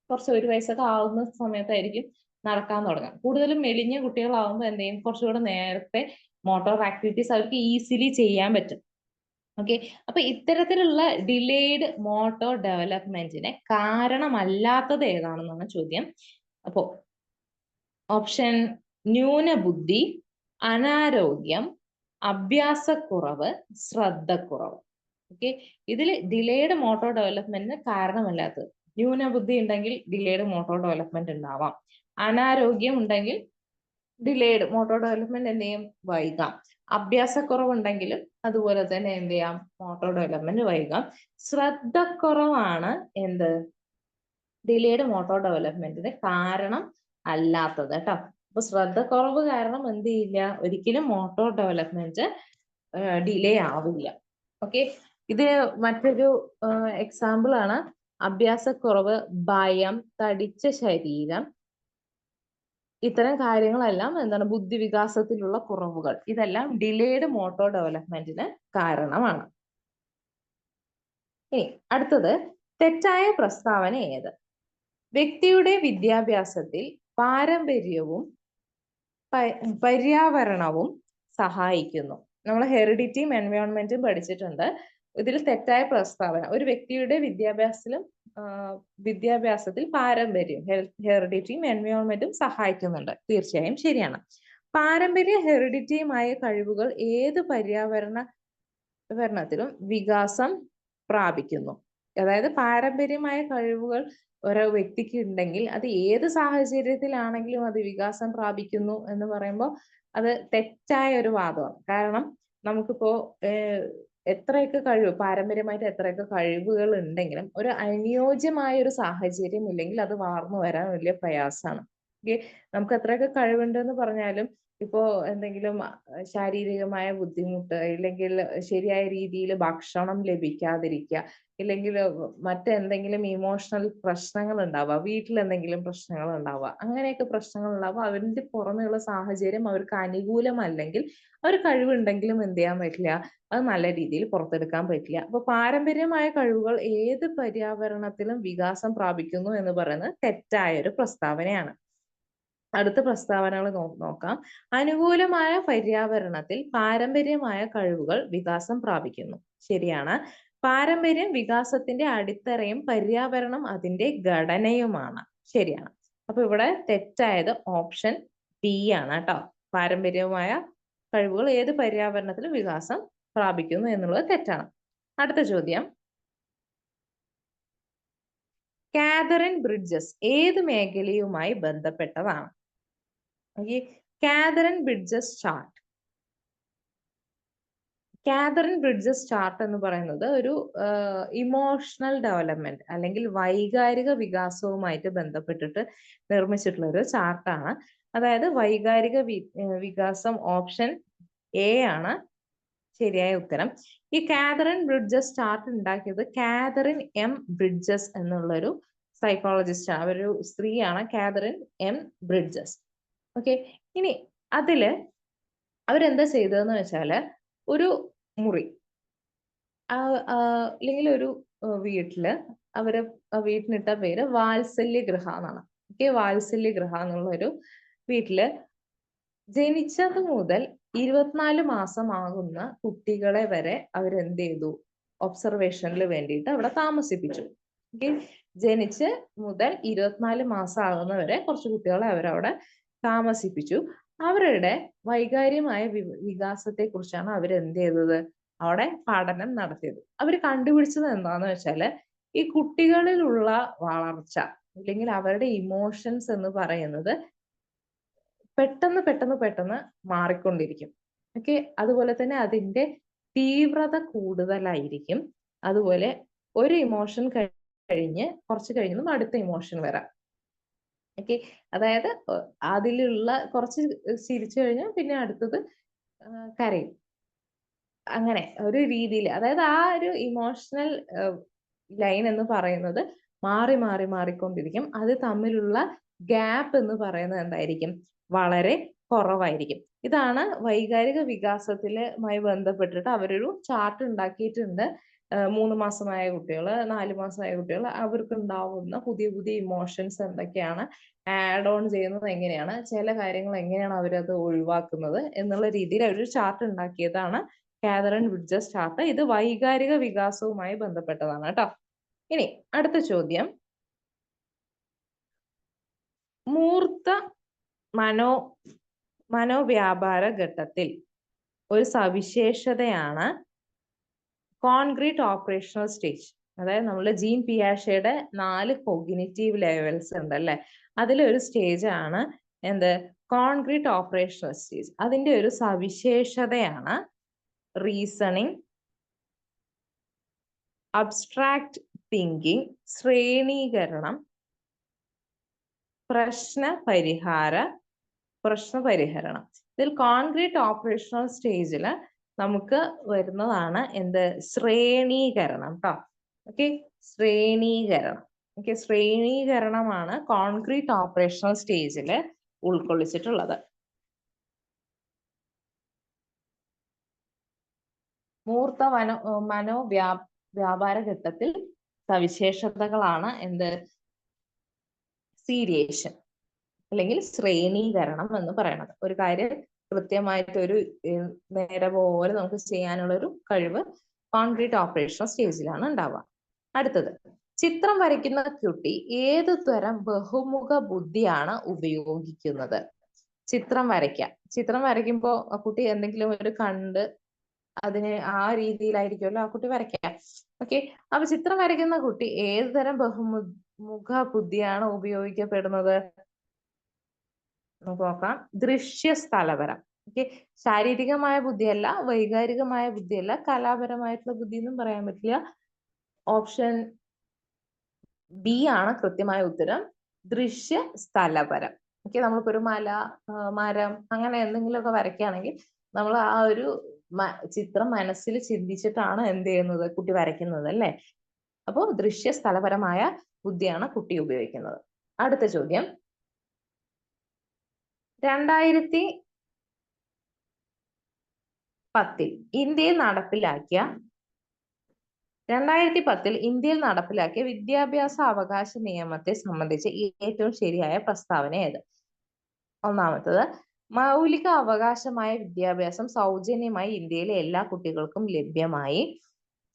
കുറച്ച് 1 വയസ്സൊക്കെ ആവുന്ന സമയത്തായിരിക്കും നടക്കാൻ തുടങ്ങാം. കൂടുതലും മെലിഞ്ഞ കുട്ടികളാവുമ്പോൾ എന്ത് ചെയ്യും, കുറച്ചുകൂടെ നേരത്തെ മോട്ടോർ ആക്ടിവിറ്റീസ് അവർക്ക് ഈസിലി ചെയ്യാൻ പറ്റും. ഓക്കെ, അപ്പൊ ഇത്തരത്തിലുള്ള ഡിലേഡ് മോട്ടോർ ഡെവലപ്മെന്റിന് കാരണമല്ലാത്തത് ഏതാണെന്നാണ് ചോദ്യം. അപ്പോ ഓപ്ഷൻ ന്യൂനബുദ്ധി, അനാരോഗ്യം, അഭ്യാസക്കുറവ്, ശ്രദ്ധക്കുറവ്. ഓക്കെ, ഇതിൽ ഡിലേഡ് മോട്ടോർ ഡെവലപ്മെന്റിന് കാരണമല്ലാത്തത്, ന്യൂനബുദ്ധി ഉണ്ടെങ്കിൽ ഡിലേഡ് മോട്ടോർ ഡെവലപ്മെന്റ് ഉണ്ടാവാം, അനാരോഗ്യം ഉണ്ടെങ്കിൽ ഡിലേഡ് മോട്ടോർ ഡെവലപ്മെന്റ് എന്ത് ചെയ്യും, വൈകാം, അഭ്യാസക്കുറവുണ്ടെങ്കിലും അതുപോലെ തന്നെ എന്ത് ചെയ്യാം, മോട്ടോർ ഡെവലപ്മെന്റ് വൈകാം. ശ്രദ്ധക്കുറവാണ് എന്ത് ഡിലേഡ് മോട്ടോർ ഡെവലപ്മെന്റിന് കാരണം അല്ലാത്തത് കേട്ടോ. അപ്പൊ ശ്രദ്ധക്കുറവ് കാരണം എന്ത് ചെയ്യില്ല, ഒരിക്കലും മോട്ടോർ ഡെവലപ്മെന്റ് ഡിലേ ആവില്ല. ഓക്കെ, ഇത് മറ്റൊരു എക്സാമ്പിൾ ആണ്. അഭ്യാസക്കുറവ്, ഭയം, തടിച്ച ശരീരം, ഇത്തരം കാര്യങ്ങളെല്ലാം എന്താണ് ബുദ്ധിവികാസത്തിലുള്ള കുറവുകൾ, ഇതെല്ലാം ഡിലേഡ് മോട്ടോർ ഡെവലപ്മെന്റിന് കാരണമാണ്. ഇനി അടുത്തത്, തെറ്റായ പ്രസ്താവന ഏത്? വ്യക്തിയുടെ വിദ്യാഭ്യാസത്തിൽ പാരമ്പര്യവും പര്യാവരണവും സഹായിക്കുന്നു. നമ്മൾ ഹെറിഡിറ്റിയും എൻവയോൺമെന്റും പഠിച്ചിട്ടുണ്ട്. ഇതിൽ തെറ്റായ പ്രസ്താവന, ഒരു വ്യക്തിയുടെ വിദ്യാഭ്യാസത്തിൽ പാരമ്പര്യം, ഹെറിഡിറ്റിയും എൻവയോൺമെന്റും സഹായിക്കുന്നുണ്ട്. തീർച്ചയായും ശരിയാണ്. പാരമ്പര്യ ഹെറിഡിറ്റിയുമായ കഴിവുകൾ ഏത് പര്യാവരണത്തിലും വികാസം പ്രാപിക്കുന്നു. അതായത് പാരമ്പര്യമായ കഴിവുകൾ ഓരോ വ്യക്തിക്ക് ഉണ്ടെങ്കിൽ അത് ഏത് സാഹചര്യത്തിലാണെങ്കിലും അത് വികാസം പ്രാപിക്കുന്നു എന്ന് പറയുമ്പോൾ അത് തെറ്റായ ഒരു വാദമാണ്. കാരണം നമുക്കിപ്പോ എത്രയൊക്കെ പാരമ്പര്യമായിട്ട് എത്രയൊക്കെ കഴിവുകൾ ഉണ്ടെങ്കിലും ഒരു അനുയോജ്യമായ ഒരു സാഹചര്യം ഇല്ലെങ്കിൽ അത് വളർന്നു വരാൻ വലിയ പ്രയാസമാണ്. നമുക്ക് എത്രയൊക്കെ കഴിവുണ്ടെന്ന് പറഞ്ഞാലും ഇപ്പോ എന്തെങ്കിലും ശാരീരികമായ ബുദ്ധിമുട്ട്, ഇല്ലെങ്കിൽ ശരിയായ രീതിയിൽ ഭക്ഷണം ലഭിക്കാതിരിക്കുക, ഇല്ലെങ്കിൽ മറ്റെന്തെങ്കിലും ഇമോഷണൽ പ്രശ്നങ്ങൾ ഉണ്ടാവുക, വീട്ടിൽ എന്തെങ്കിലും പ്രശ്നങ്ങൾ ഉണ്ടാവുക, അങ്ങനെയൊക്കെ പ്രശ്നങ്ങൾ ഉണ്ടാവുക, അവരുടെ പുറമെയുള്ള സാഹചര്യം അവർക്ക് അനുകൂലമല്ലെങ്കിൽ അവർ കഴിവുണ്ടെങ്കിലും എന്ത് ചെയ്യാൻ പറ്റില്ല, അത് നല്ല രീതിയിൽ പുറത്തെടുക്കാൻ പറ്റില്ല. അപ്പൊ പാരമ്പര്യമായ കഴിവുകൾ ഏത് പര്യാവരണത്തിലും വികാസം പ്രാപിക്കുന്നു എന്ന് പറയുന്നത് തെറ്റായ ഒരു പ്രസ്താവനയാണ്. അടുത്ത പ്രസ്താവനകൾ നോക്കാം. അനുകൂലമായ പര്യാവരണത്തിൽ പാരമ്പര്യമായ കഴിവുകൾ വികാസം പ്രാപിക്കുന്നു. ശരിയാണ്. പാരമ്പര്യം വികാസത്തിന്റെ അടിത്തറയും പര്യാവരണം അതിന്റെ ഘടനയുമാണ്. ശരിയാണ്. അപ്പൊ ഇവിടെ തെറ്റായത് ഓപ്ഷൻ ബി ആണ് കേട്ടോ. പാരമ്പര്യമായ കഴിവുകൾ ഏത് പര്യാവരണത്തിലും വികാസം പ്രാപിക്കുന്നു എന്നുള്ളത് തെറ്റാണ്. അടുത്ത ചോദ്യം, കാതറിൻ ബ്രിഡ്ജസ് ഏത് മേഖലയുമായി ബന്ധപ്പെട്ടതാണ്? Catherine bridges chart. Catherine bridges chart എന്ന് പറയുന്നത് ഒരു ഇമോഷണൽ ഡെവലപ്മെന്റ് അല്ലെങ്കിൽ വൈകാരിക വികാസവുമായിട്ട് ബന്ധപ്പെട്ടിട്ട് നിർമ്മിച്ചിട്ടുള്ള ഒരു ചാർട്ടാണ്. അതായത് വൈകാരിക വികാസം ഓപ്ഷൻ എ ആണ് ശരിയായ ഉത്തരം. ഈ കാതറിൻ ബ്രിഡ്ജസ് ചാർട്ട് ഉണ്ടാക്കിയത് കാതറിൻ എം ബ്രിഡ്ജസ് എന്നുള്ളൊരു സൈക്കോളജിസ്റ്റ് ആണ്. അവരൊരു സ്ത്രീയാണ്, കാതറിൻ എം ബ്രിഡ്ജസ്. ഓക്കെ, ഇനി അതില് അവരെന്താ ചെയ്തതെന്ന് വെച്ചാല് ഒരു മുറി അല്ലെങ്കിൽ ഒരു വീട്ടില് അവര് വീട്ടിനിട്ട പേര് വാത്സല്യ ഗൃഹ എന്നാണ്. ഓക്കെ, വാത്സല്യ ഗൃഹ എന്നുള്ള ഒരു വീട്ടില് ജനിച്ചത് മുതൽ 24 മാസമാകുന്ന കുട്ടികളെ വരെ അവരെന്ത് ചെയ്തു, ഒബ്സർവേഷനിൽ വേണ്ടിയിട്ട് അവിടെ താമസിപ്പിച്ചു. ഓക്കെ, ജനിച്ച് മുതൽ 24 മാസം ആകുന്നവരെ കുറച്ച് കുട്ടികളെ അവരവിടെ താമസിപ്പിച്ചു. അവരുടെ വൈകാര്യമായ വികാസത്തെ കുറിച്ചാണ് അവരെന്ത് ചെയ്തത്, അവിടെ പഠനം നടത്തിയത്. അവർ കണ്ടുപിടിച്ചത് എന്താന്ന് വെച്ചാല് ഈ കുട്ടികളിലുള്ള വളർച്ച അല്ലെങ്കിൽ അവരുടെ ഇമോഷൻസ് എന്ന് പറയുന്നത് പെട്ടെന്ന് മാറിക്കൊണ്ടിരിക്കും. ഓക്കെ, അതുപോലെ തന്നെ അതിന്റെ തീവ്രത കൂടുതലായിരിക്കും. അതുപോലെ ഒരു ഇമോഷൻ കഴിഞ്ഞ് കുറച്ച് കഴിഞ്ഞും അടുത്ത ഇമോഷൻ വരാം. ഓക്കെ, അതായത് അതിലുള്ള കുറച്ച് ചിരിച്ചു കഴിഞ്ഞാൽ പിന്നെ അടുത്തത് കരയും. അങ്ങനെ ഒരു രീതിയിൽ, അതായത് ആ ഒരു ഇമോഷണൽ ലൈൻ എന്ന് പറയുന്നത് മാറിക്കൊണ്ടിരിക്കും. അത് തമ്മിലുള്ള ഗ്യാപ്പ് എന്ന് പറയുന്നത് എന്തായിരിക്കും, വളരെ കുറവായിരിക്കും. ഇതാണ് വൈകാരിക വികാസത്തിലുമായി ബന്ധപ്പെട്ടിട്ട് അവരൊരു ചാർട്ട് ഉണ്ടാക്കിയിട്ടുണ്ട്. 3 മാസമായ കുട്ടികൾ, 4 മാസമായ കുട്ടികൾ, അവർക്ക് ഉണ്ടാവുന്ന പുതിയ ഇമോഷൻസ് എന്തൊക്കെയാണ്, ആഡ് ഓൺ ചെയ്യുന്നത് എങ്ങനെയാണ്, ചില കാര്യങ്ങൾ എങ്ങനെയാണ് അവരത് ഒഴിവാക്കുന്നത് എന്നുള്ള രീതിയിൽ അവരൊരു ചാർട്ട് ഉണ്ടാക്കിയതാണ് കാതറിൻ ബ്രിഡ്ജസ് ചാർട്ട്. ഇത് വൈകാരിക വികാസവുമായി ബന്ധപ്പെട്ടതാണ് കേട്ടോ. ഇനി അടുത്ത ചോദ്യം, മൂർത്ത മനോവ്യാപാര ഘട്ടത്തിൽ ഒരു സവിശേഷതയാണ് കോൺക്രീറ്റ് ഓപ്പറേഷണൽ സ്റ്റേജ്. അതായത് നമ്മൾ ജീൻ പിയാഷയുടെ 4 കോഗ്നിറ്റീവ് ലെവൽസ് ഉണ്ടല്ലേ, അതിലൊരു സ്റ്റേജ് ആണ് എന്ത്, കോൺക്രീറ്റ് ഓപ്പറേഷണൽ സ്റ്റേജ്. അതിന്റെ ഒരു സവിശേഷതയാണ് റീസണിങ്, അബ്സ്ട്രാക്ട് തിങ്കിങ്, ശ്രേണീകരണം, പ്രശ്നപരിഹരണം. ഇതിൽ കോൺക്രീറ്റ് ഓപ്പറേഷണൽ സ്റ്റേജിൽ നമുക്ക് വരുന്നതാണ് എന്ത്, ശ്രേണീകരണം കേട്ടോ. ഓക്കെ, ശ്രേണീകരണം. ഓക്കെ, ശ്രേണീകരണമാണ് കോൺക്രീറ്റ് ഓപ്പറേഷണൽ സ്റ്റേജിൽ ഉൾക്കൊള്ളിച്ചിട്ടുള്ളത്. മൂർത്ത മനോവ്യാപാര ഘട്ടത്തിൽ സവിശേഷതകളാണ് എന്ത്, സീരിയേഷൻ അല്ലെങ്കിൽ ശ്രേണീകരണം എന്ന് പറയുന്നത്. ഒരു കാര്യം കൃത്യമായിട്ട് ഒരു നേരെ പോലെ നമുക്ക് ചെയ്യാനുള്ള ഒരു കഴിവ് കോൺക്രീറ്റ് ഓപ്പറേഷൻ സ്റ്റേജിലാണ് ഉണ്ടാവുക. അടുത്തത്, ചിത്രം വരയ്ക്കുന്ന കുട്ടി ഏത് തരം ബഹുമുഖ ബുദ്ധിയാണ് ഉപയോഗിക്കുന്നത്? ചിത്രം വരയ്ക്കുമ്പോൾ ആ കുട്ടി എന്തെങ്കിലും ഒരു കണ്ട് അതിനെ ആ രീതിയിലായിരിക്കുമല്ലോ ആ കുട്ടി വരയ്ക്കുക. ഓക്കെ, അപ്പൊ ചിത്രം വരയ്ക്കുന്ന കുട്ടി ഏത് തരം ബഹുമുഖ ബുദ്ധിയാണ് ഉപയോഗിക്കപ്പെടുന്നത്? നമുക്ക് നോക്കാം. ദൃശ്യസ്ഥലപരം. ഓക്കെ, ശാരീരികമായ ബുദ്ധിയല്ല, വൈകാരികമായ ബുദ്ധിയല്ല, കലാപരമായിട്ടുള്ള ബുദ്ധി എന്നും പറയാൻ പറ്റില്ല. ഓപ്ഷൻ ബി ആണ് കൃത്യമായ ഉത്തരം, ദൃശ്യസ്ഥലപരം. ഓക്കെ, നമ്മളിപ്പോ ഒരു മല, മരം അങ്ങനെ എന്തെങ്കിലുമൊക്കെ വരയ്ക്കുകയാണെങ്കിൽ നമ്മൾ ആ ഒരു ചിത്രം മനസ്സിൽ ചിന്തിച്ചിട്ടാണ് എന്ത് ചെയ്യുന്നത്, കുട്ടി വരയ്ക്കുന്നത് അല്ലേ. അപ്പോൾ ദൃശ്യസ്ഥലപരമായ ബുദ്ധിയാണ് കുട്ടി ഉപയോഗിക്കുന്നത്. അടുത്ത ചോദ്യം, 2010 ഇന്ത്യയിൽ നടപ്പിലാക്കിയ വിദ്യാഭ്യാസ അവകാശ നിയമത്തെ സംബന്ധിച്ച് ഏറ്റവും ശരിയായ പ്രസ്താവന ഏത്? ഒന്നാമത്തത്, മൗലിക അവകാശമായ വിദ്യാഭ്യാസം സൗജന്യമായി ഇന്ത്യയിലെ എല്ലാ കുട്ടികൾക്കും ലഭ്യമായി.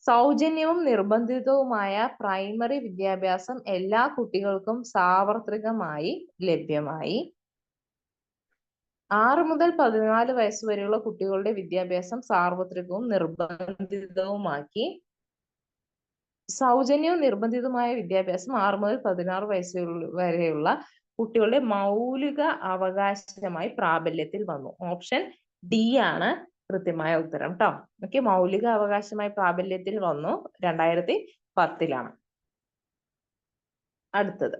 സൗജന്യവും നിർബന്ധിതവുമായ പ്രൈമറി വിദ്യാഭ്യാസം എല്ലാ കുട്ടികൾക്കും സാർവത്രികമായി ലഭ്യമായി. 6 മുതൽ 14 വയസ്സ് വരെയുള്ള കുട്ടികളുടെ വിദ്യാഭ്യാസം സാർവത്രികവും നിർബന്ധിതവുമാക്കി. സൗജന്യവും നിർബന്ധിതവുമായ വിദ്യാഭ്യാസം 6 മുതൽ 16 വയസ്സ് വരെയുള്ള കുട്ടികളുടെ മൗലിക അവകാശമായി പ്രാബല്യത്തിൽ വന്നു. ഓപ്ഷൻ ഡി ആണ് കൃത്യമായ ഉത്തരം ട്ടോ. ഓക്കെ, മൗലിക അവകാശമായി പ്രാബല്യത്തിൽ വന്നു 2010. അടുത്തത്,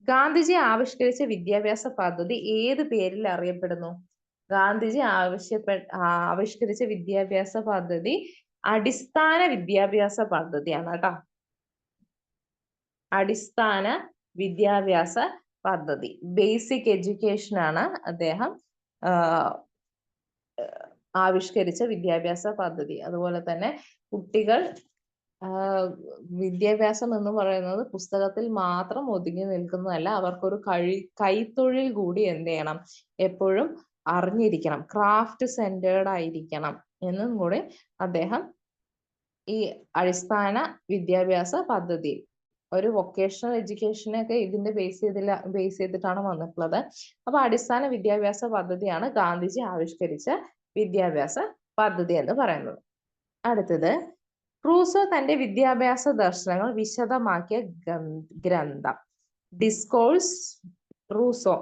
ഗാന്ധിജി ആവിഷ്കരിച്ച വിദ്യാഭ്യാസ പദ്ധതി ഏത് പേരിൽ അറിയപ്പെടുന്നു? ഗാന്ധിജി ആവിഷ്കരിച്ച വിദ്യാഭ്യാസ പദ്ധതി അടിസ്ഥാന വിദ്യാഭ്യാസ പദ്ധതിയാണ് കേട്ടോ. അടിസ്ഥാന വിദ്യാഭ്യാസ പദ്ധതി, ബേസിക് എഡ്യൂക്കേഷൻ ആണ് അദ്ദേഹം ആവിഷ്കരിച്ച വിദ്യാഭ്യാസ പദ്ധതി. അതുപോലെ തന്നെ കുട്ടികൾ വിദ്യാഭ്യാസം എന്ന് പറയുന്നത് പുസ്തകത്തിൽ മാത്രം ഒതുങ്ങി നിൽക്കുന്നതല്ല, അവർക്കൊരു കൈത്തൊഴിൽ കൂടി എന്ത് ചെയ്യണം, എപ്പോഴും അറിഞ്ഞിരിക്കണം, ക്രാഫ്റ്റ് സെന്റേർഡ് ആയിരിക്കണം എന്നും കൂടി അദ്ദേഹം ഈ അടിസ്ഥാന വിദ്യാഭ്യാസ പദ്ധതി, ഒരു വൊക്കേഷണൽ എഡ്യൂക്കേഷനൊക്കെ ഇതിന്റെ ബേസ് ചെയ്തിട്ടാണ് വന്നിട്ടുള്ളത്. അപ്പൊ അടിസ്ഥാന വിദ്യാഭ്യാസ പദ്ധതിയാണ് ഗാന്ധിജി ആവിഷ്കരിച്ച വിദ്യാഭ്യാസ പദ്ധതി എന്ന് പറയുന്നത്. അടുത്തത്, റൂസോ തന്റെ വിദ്യാഭ്യാസ ദർശനങ്ങൾ വിശദമാക്കിയ ഗ്രന്ഥം? Discourse, Rousseau,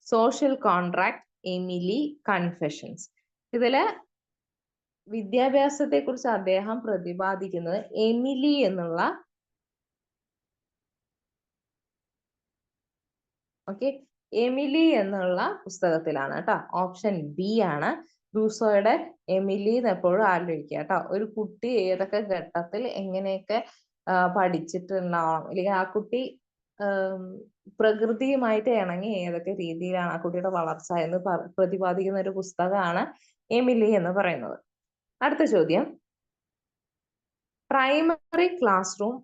social contract, Emile, confessions. ഇതില് വിദ്യാഭ്യാസത്തെ കുറിച്ച് അദ്ദേഹം പ്രതിപാദിക്കുന്നത് എമിലി എന്നുള്ള എമിലി എന്നുള്ള പുസ്തകത്തിലാണ് കേട്ടോ. ഓപ്ഷൻ ബി ആണ്. റൂസോയുടെ എമിലി എന്ന് എപ്പോഴും ആലോചിക്കുക കേട്ടോ. ഒരു കുട്ടി ഏതൊക്കെ ഘട്ടത്തിൽ എങ്ങനെയൊക്കെ പഠിച്ചിട്ടുണ്ടാവണം, അല്ലെങ്കിൽ ആ കുട്ടി പ്രകൃതിയുമായിട്ട് ഇണങ്ങി ഏതൊക്കെ രീതിയിലാണ് ആ കുട്ടിയുടെ വളർച്ച എന്ന് പ്രതിപാദിക്കുന്ന ഒരു പുസ്തകമാണ് എമിലി എന്ന് പറയുന്നത്. അടുത്ത ചോദ്യം, പ്രൈമറി ക്ലാസ് റൂം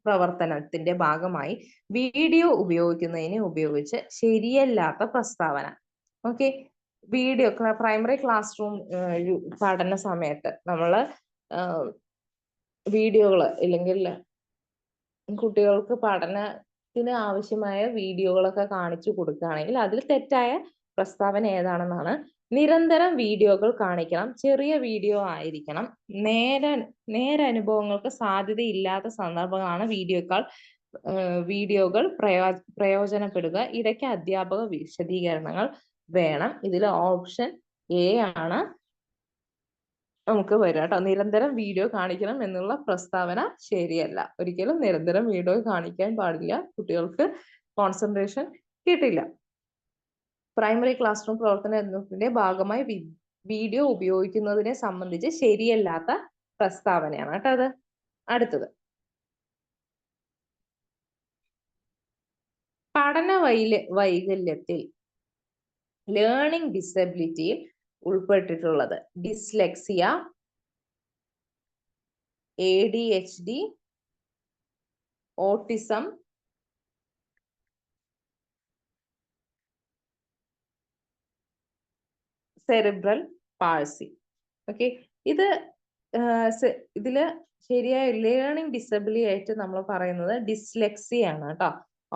പ്രവർത്തനത്തിന്റെ ഭാഗമായി വീഡിയോ ഉപയോഗിക്കുന്നതിനെ ഉപയോഗിച്ച് ശരിയല്ലാത്ത പ്രസ്താവന. Okay, video primary class room പഠന സമയത്ത് നമ്മള് വീഡിയോകൾ ഇല്ലെങ്കിൽ കുട്ടികൾക്ക് പഠനത്തിന് ആവശ്യമായ വീഡിയോകളൊക്കെ കാണിച്ചു കൊടുക്കുകയാണെങ്കിൽ അതിൽ തെറ്റായ പ്രസ്താവന ഏതാണെന്നാണ്. നിരന്തരം വീഡിയോകൾ കാണിക്കണം, ചെറിയ വീഡിയോ ആയിരിക്കണം, നേരനുഭവങ്ങൾക്ക് സാധ്യതയില്ലാത്ത സന്ദർഭങ്ങളാണ് വീഡിയോകൾ പ്രയോജനപ്പെടുക, ഇടയ്ക്ക് അധ്യാപക വിശദീകരണങ്ങൾ വേണം. ഇതിൽ ഓപ്ഷൻ എ ആണ് നമുക്ക് വരിക കേട്ടോ. നിരന്തരം വീഡിയോ കാണിക്കണം എന്നുള്ള പ്രസ്താവന ശരിയല്ല. ഒരിക്കലും നിരന്തരം വീഡിയോ കാണിക്കാൻ പാടില്ല, കുട്ടികൾക്ക് കോൺസെൻട്രേഷൻ കിട്ടില്ല. പ്രൈമറി ക്ലാസ് റൂം പ്രവർത്തനത്തിന്റെ ഭാഗമായി വീഡിയോ ഉപയോഗിക്കുന്നതിനെ സംബന്ധിച്ച് ശരിയല്ലാത്ത പ്രസ്താവനയാണ് കേട്ടോ അത്. അടുത്തത്, പഠന വൈകല്യത്തിൽ ലേണിംഗ് ഡിസബിലിറ്റിയിൽ ഉൾപ്പെട്ടിട്ടുള്ളത് dyslexia, ADHD, autism, cerebral palsy. Okay, ഇത് ഇതില് ശരിയായ ലേണിംഗ് ഡിസബിലിറ്റി ആയിട്ട് നമ്മൾ പറയുന്നത് ഡിസ്ലെക്സി ആണ് കേട്ടോ.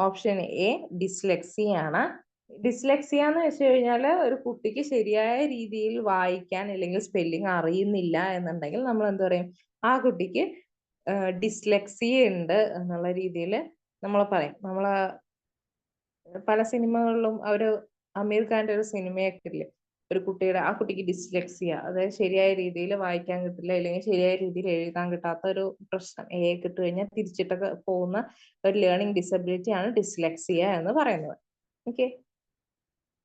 ഓപ്ഷൻ എ ഡിസ്ലെക്സി ആണ്. ഡിസ്ലെക്സിയ എന്ന് വെച്ച് കഴിഞ്ഞാൽ ഒരു കുട്ടിക്ക് ശരിയായ രീതിയിൽ വായിക്കാൻ അല്ലെങ്കിൽ സ്പെല്ലിംഗ് അറിയുന്നില്ല എന്നുണ്ടെങ്കിൽ നമ്മൾ എന്താ പറയും, ആ കുട്ടിക്ക് ഡിസ്ലെക്സിയ ഉണ്ട് എന്നുള്ള രീതിയിൽ നമ്മൾ പറയും. നമ്മള് പല സിനിമകളിലും അമീർ ഖാന്റെ ഒരു സിനിമയൊക്കെ ഇല്ലേ, ഒരു കുട്ടിയുടെ, ആ കുട്ടിക്ക് ഡിസ്ലെക്സിയ, അതായത് ശരിയായ രീതിയിൽ വായിക്കാൻ കിട്ടില്ല അല്ലെങ്കിൽ ശരിയായ രീതിയിൽ എഴുതാൻ കിട്ടാത്ത ഒരു പ്രശ്നം, കിട്ടു കഴിഞ്ഞാൽ തിരിച്ചിട്ടൊക്കെ പോകുന്ന ഒരു ലേണിംഗ് ഡിസബിലിറ്റി ആണ് ഡിസ്ലെക്സിയ എന്ന് പറയുന്നത്. ഓക്കെ,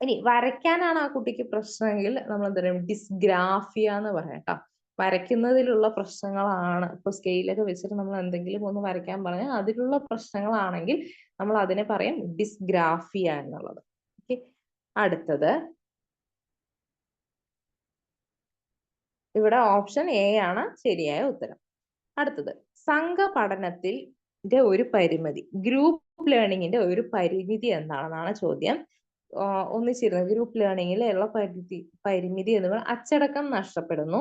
ഇനി വരയ്ക്കാനാണ് ആ കുട്ടിക്ക് പ്രശ്നമെങ്കിൽ നമ്മൾ എന്താ പറയും, ഡിസ്ഗ്രാഫിയ എന്ന് പറയാം കേട്ടോ. വരയ്ക്കുന്നതിലുള്ള പ്രശ്നങ്ങളാണ്, ഇപ്പൊ സ്കെയിലൊക്കെ വെച്ചിട്ട് നമ്മൾ എന്തെങ്കിലും ഒന്ന് വരയ്ക്കാൻ പറഞ്ഞാൽ അതിലുള്ള പ്രശ്നങ്ങളാണെങ്കിൽ നമ്മൾ അതിനെ പറയും ഡിസ്ഗ്രാഫിയ എന്നുള്ളത്. ഓക്കെ, അടുത്തത് ഇവിടെ ഓപ്ഷൻ എ ആണ് ശരിയായ ഉത്തരം. അടുത്തത് സംഘപഠനത്തിന്റെ ഒരു പരിമിതി, ഗ്രൂപ്പ് ലേണിംഗിന്റെ ഒരു പരിമിതി എന്താണെന്നാണ് ചോദ്യം. ഒന്നിച്ചിരുന്ന ഗ്രൂപ്പ് ലേണിംഗിലുള്ള പരിമിതി എന്ന് പറഞ്ഞാൽ അച്ചടക്കം നഷ്ടപ്പെടുന്നു,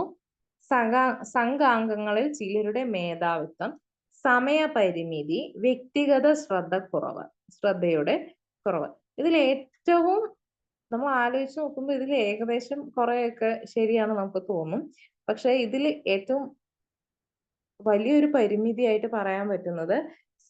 സംഘാംഗങ്ങളിൽ ചിലരുടെ മേധാവിത്വം, സമയപരിമിതി, വ്യക്തിഗത ശ്രദ്ധയുടെ കുറവ്. ഇതിൽ ഏറ്റവും നമ്മൾ ആലോചിച്ച് നോക്കുമ്പോൾ ഇതിൽ ഏകദേശം കുറെയൊക്കെ ശരിയാണ് നമുക്ക് തോന്നും. പക്ഷെ ഇതിൽ ഏറ്റവും വലിയൊരു പരിമിതിയായിട്ട് പറയാൻ പറ്റുന്നത്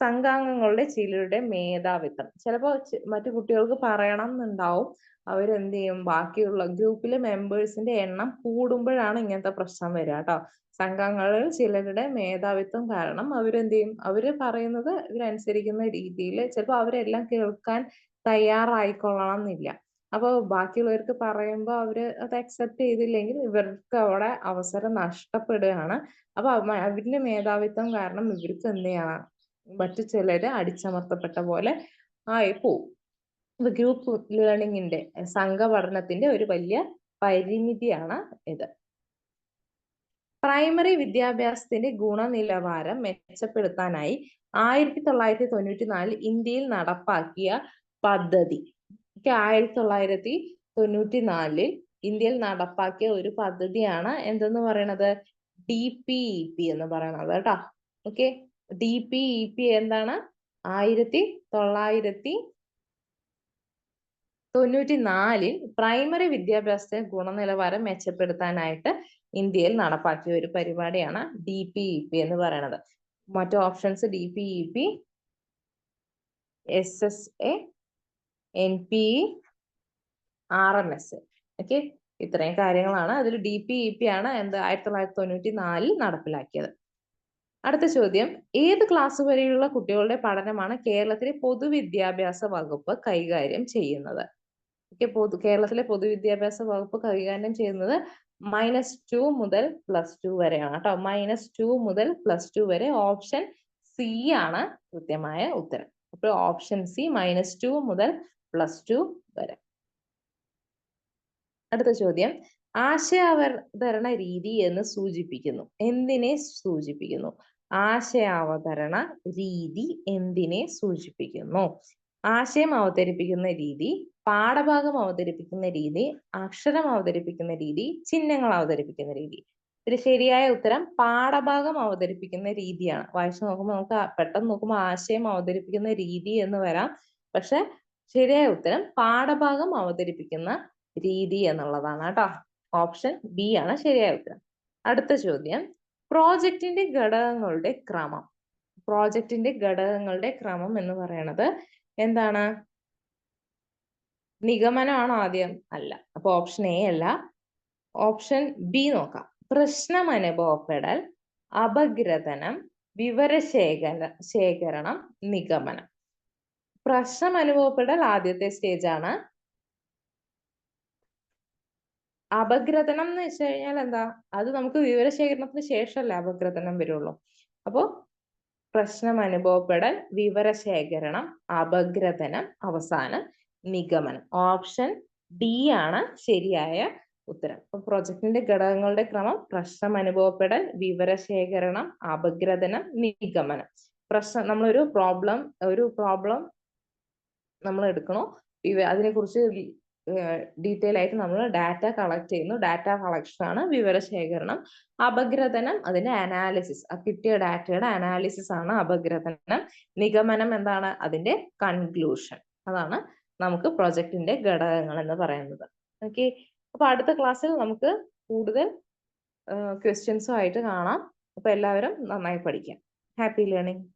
സംഘാംഗങ്ങളുടെ ചിലരുടെ മേധാവിത്വം. ചിലപ്പോൾ മറ്റു കുട്ടികൾക്ക് പറയണം എന്നുണ്ടാവും, അവരെന്ത് ചെയ്യും, ബാക്കിയുള്ള ഗ്രൂപ്പിലെ മെമ്പേഴ്സിന്റെ എണ്ണം കൂടുമ്പോഴാണ് ഇങ്ങനത്തെ പ്രശ്നം വരിക കേട്ടോ. സംഘങ്ങളിൽ ചിലരുടെ മേധാവിത്വം കാരണം അവരെന്ത് ചെയ്യും, അവര് പറയുന്നത് ഇവരനുസരിക്കുന്ന രീതിയിൽ ചിലപ്പോൾ അവരെല്ലാം കേൾക്കാൻ തയ്യാറായിക്കൊള്ളണം എന്നില്ല. അപ്പൊ ബാക്കിയുള്ളവർക്ക് പറയുമ്പോൾ അവര് അത് അക്സെപ്റ്റ് ചെയ്തില്ലെങ്കിൽ ഇവർക്ക് അവിടെ അവസരം നഷ്ടപ്പെടുകയാണ്. അപ്പൊ അവരുടെ മേധാവിത്വം കാരണം ഇവർക്ക് എന്ത് ചെയ്യണം, മറ്റു ചിലര് അടിച്ചമർത്തപ്പെട്ട പോലെ ആയി പോവും. ഗ്രൂപ്പ് ലേണിംഗിന്റെ, സംഘപഠനത്തിന്റെ ഒരു വലിയ പരിമിതിയാണ് ഇത്. പ്രൈമറി വിദ്യാഭ്യാസത്തിന്റെ ഗുണനിലവാരം മെച്ചപ്പെടുത്താനായി 1994 ഇന്ത്യയിൽ നടപ്പാക്കിയ പദ്ധതി. 1994 ഇന്ത്യയിൽ നടപ്പാക്കിയ ഒരു പദ്ധതിയാണ് എന്തെന്ന് പറയണത്, DPEP എന്ന് പറയണത് കേട്ടോ. ഓക്കെ, DPEP എന്താണ്, 1994 പ്രൈമറി വിദ്യാഭ്യാസത്തെ ഗുണനിലവാരം മെച്ചപ്പെടുത്താനായിട്ട് ഇന്ത്യയിൽ നടപ്പാക്കിയ ഒരു പരിപാടിയാണ് DPEP എന്ന് പറയുന്നത്. മറ്റു options DPEP, SSA, NPE, RMS. Okay, ഇത്രയും കാര്യങ്ങളാണ്. അതിൽ DPEP ആണ് 1994 നടപ്പിലാക്കിയത്. അടുത്ത ചോദ്യം, ഏത് ക്ലാസ് വരെയുള്ള കുട്ടികളുടെ പഠനമാണ് കേരളത്തിലെ പൊതുവിദ്യാഭ്യാസ വകുപ്പ് കൈകാര്യം ചെയ്യുന്നത്? കേരളത്തിലെ പൊതുവിദ്യാഭ്യാസ വകുപ്പ് കൈകാര്യം ചെയ്യുന്നത് -2 മുതൽ +2 വരെയാണ് കേട്ടോ. -2 മുതൽ +2 വരെ. ഓപ്ഷൻ സി ആണ് കൃത്യമായ ഉത്തരം. അപ്പോൾ ഓപ്ഷൻ സി, -2 മുതൽ +2 വരെ. അടുത്ത ചോദ്യം, ആശയാവതരണ രീതി എന്ന് സൂചിപ്പിക്കുന്നു, എന്തിനെ സൂചിപ്പിക്കുന്നു? ആശയാവതരണ രീതി എന്തിനെ സൂചിപ്പിക്കുന്നു? ആശയം അവതരിപ്പിക്കുന്ന രീതി, പാഠഭാഗം അവതരിപ്പിക്കുന്ന രീതി, അക്ഷരം അവതരിപ്പിക്കുന്ന രീതി, ചിഹ്നങ്ങൾ അവതരിപ്പിക്കുന്ന രീതി. ഇതിൽ ശരിയായ ഉത്തരം പാഠഭാഗം അവതരിപ്പിക്കുന്ന രീതിയാണ്. വായിച്ചു നോക്കുമ്പോൾ നമുക്ക് പെട്ടെന്ന് നോക്കുമ്പോൾ ആശയം അവതരിപ്പിക്കുന്ന രീതി എന്ന് വരാം, പക്ഷെ ശരിയായ ഉത്തരം പാഠഭാഗം അവതരിപ്പിക്കുന്ന രീതി എന്നുള്ളതാണ് കേട്ടോ. ഓപ്ഷൻ ബി ആണ് ശരിയായ ഉത്തരം. അടുത്ത ചോദ്യം, പ്രോജക്റ്റിന്റെ ഘടകങ്ങളുടെ ക്രമം. പ്രോജക്റ്റിന്റെ ഘടകങ്ങളുടെ ക്രമം എന്ന് പറയുന്നത് എന്താണ്? നിഗമനമാണോ ആദ്യം? അല്ല. അപ്പൊ ഓപ്ഷൻ എ അല്ല, ഓപ്ഷൻ ബി നോക്കാം. പ്രശ്നം അനുഭവപ്പെടൽ, അപഗ്രഥനം, ശേഖരണം, നിഗമനം. പ്രശ്നം അനുഭവപ്പെടൽ ആദ്യത്തെ സ്റ്റേജ് ആണ്. അപഗ്രഥനം എന്ന് വെച്ച് കഴിഞ്ഞാൽ എന്താ, അത് നമുക്ക് വിവരശേഖരണത്തിന് ശേഷമല്ലേ അപഗ്രഥനം വരുള്ളൂ. അപ്പോ പ്രശ്നം അനുഭവപ്പെടൽ, വിവരശേഖരണം, അപഗ്രഥനം, അവസാനം നിഗമനം. ഓപ്ഷൻ ഡി ആണ് ശരിയായ ഉത്തരം. അപ്പൊ പ്രൊജക്ടിന്റെ ഘടകങ്ങളുടെ ക്രമം പ്രശ്നം അനുഭവപ്പെടൽ, വിവരശേഖരണം, അപഗ്രഥനം, നിഗമനം. നമ്മളൊരു പ്രോബ്ലം നമ്മൾ എടുക്കണോ, അതിനെക്കുറിച്ച് ഡീറ്റെയിൽ ആയിട്ട് നമ്മൾ ഡാറ്റ കളക്ട് ചെയ്യുന്നു. ഡാറ്റ കളക്ഷൻ ആണ് വിവരശേഖരണം. അപഗ്രഥനം അതിന്റെ അനാലിസിസ്, കിട്ടിയ ഡാറ്റയുടെ അനാലിസിസ് ആണ് അപഗ്രഥനം. നിഗമനം എന്താണ്? അതിന്റെ കൺക്ലൂഷൻ. അതാണ് നമുക്ക് പ്രൊജക്ടിന്റെ ഘടകങ്ങൾ എന്ന് പറയുന്നത്. ഓക്കെ, അപ്പൊ അടുത്ത ക്ലാസ്സിൽ നമുക്ക് കൂടുതൽ ക്വസ്റ്റ്യൻസും ആയിട്ട് കാണാം. അപ്പൊ എല്ലാവരും നന്നായി പഠിക്കാം. Happy learning.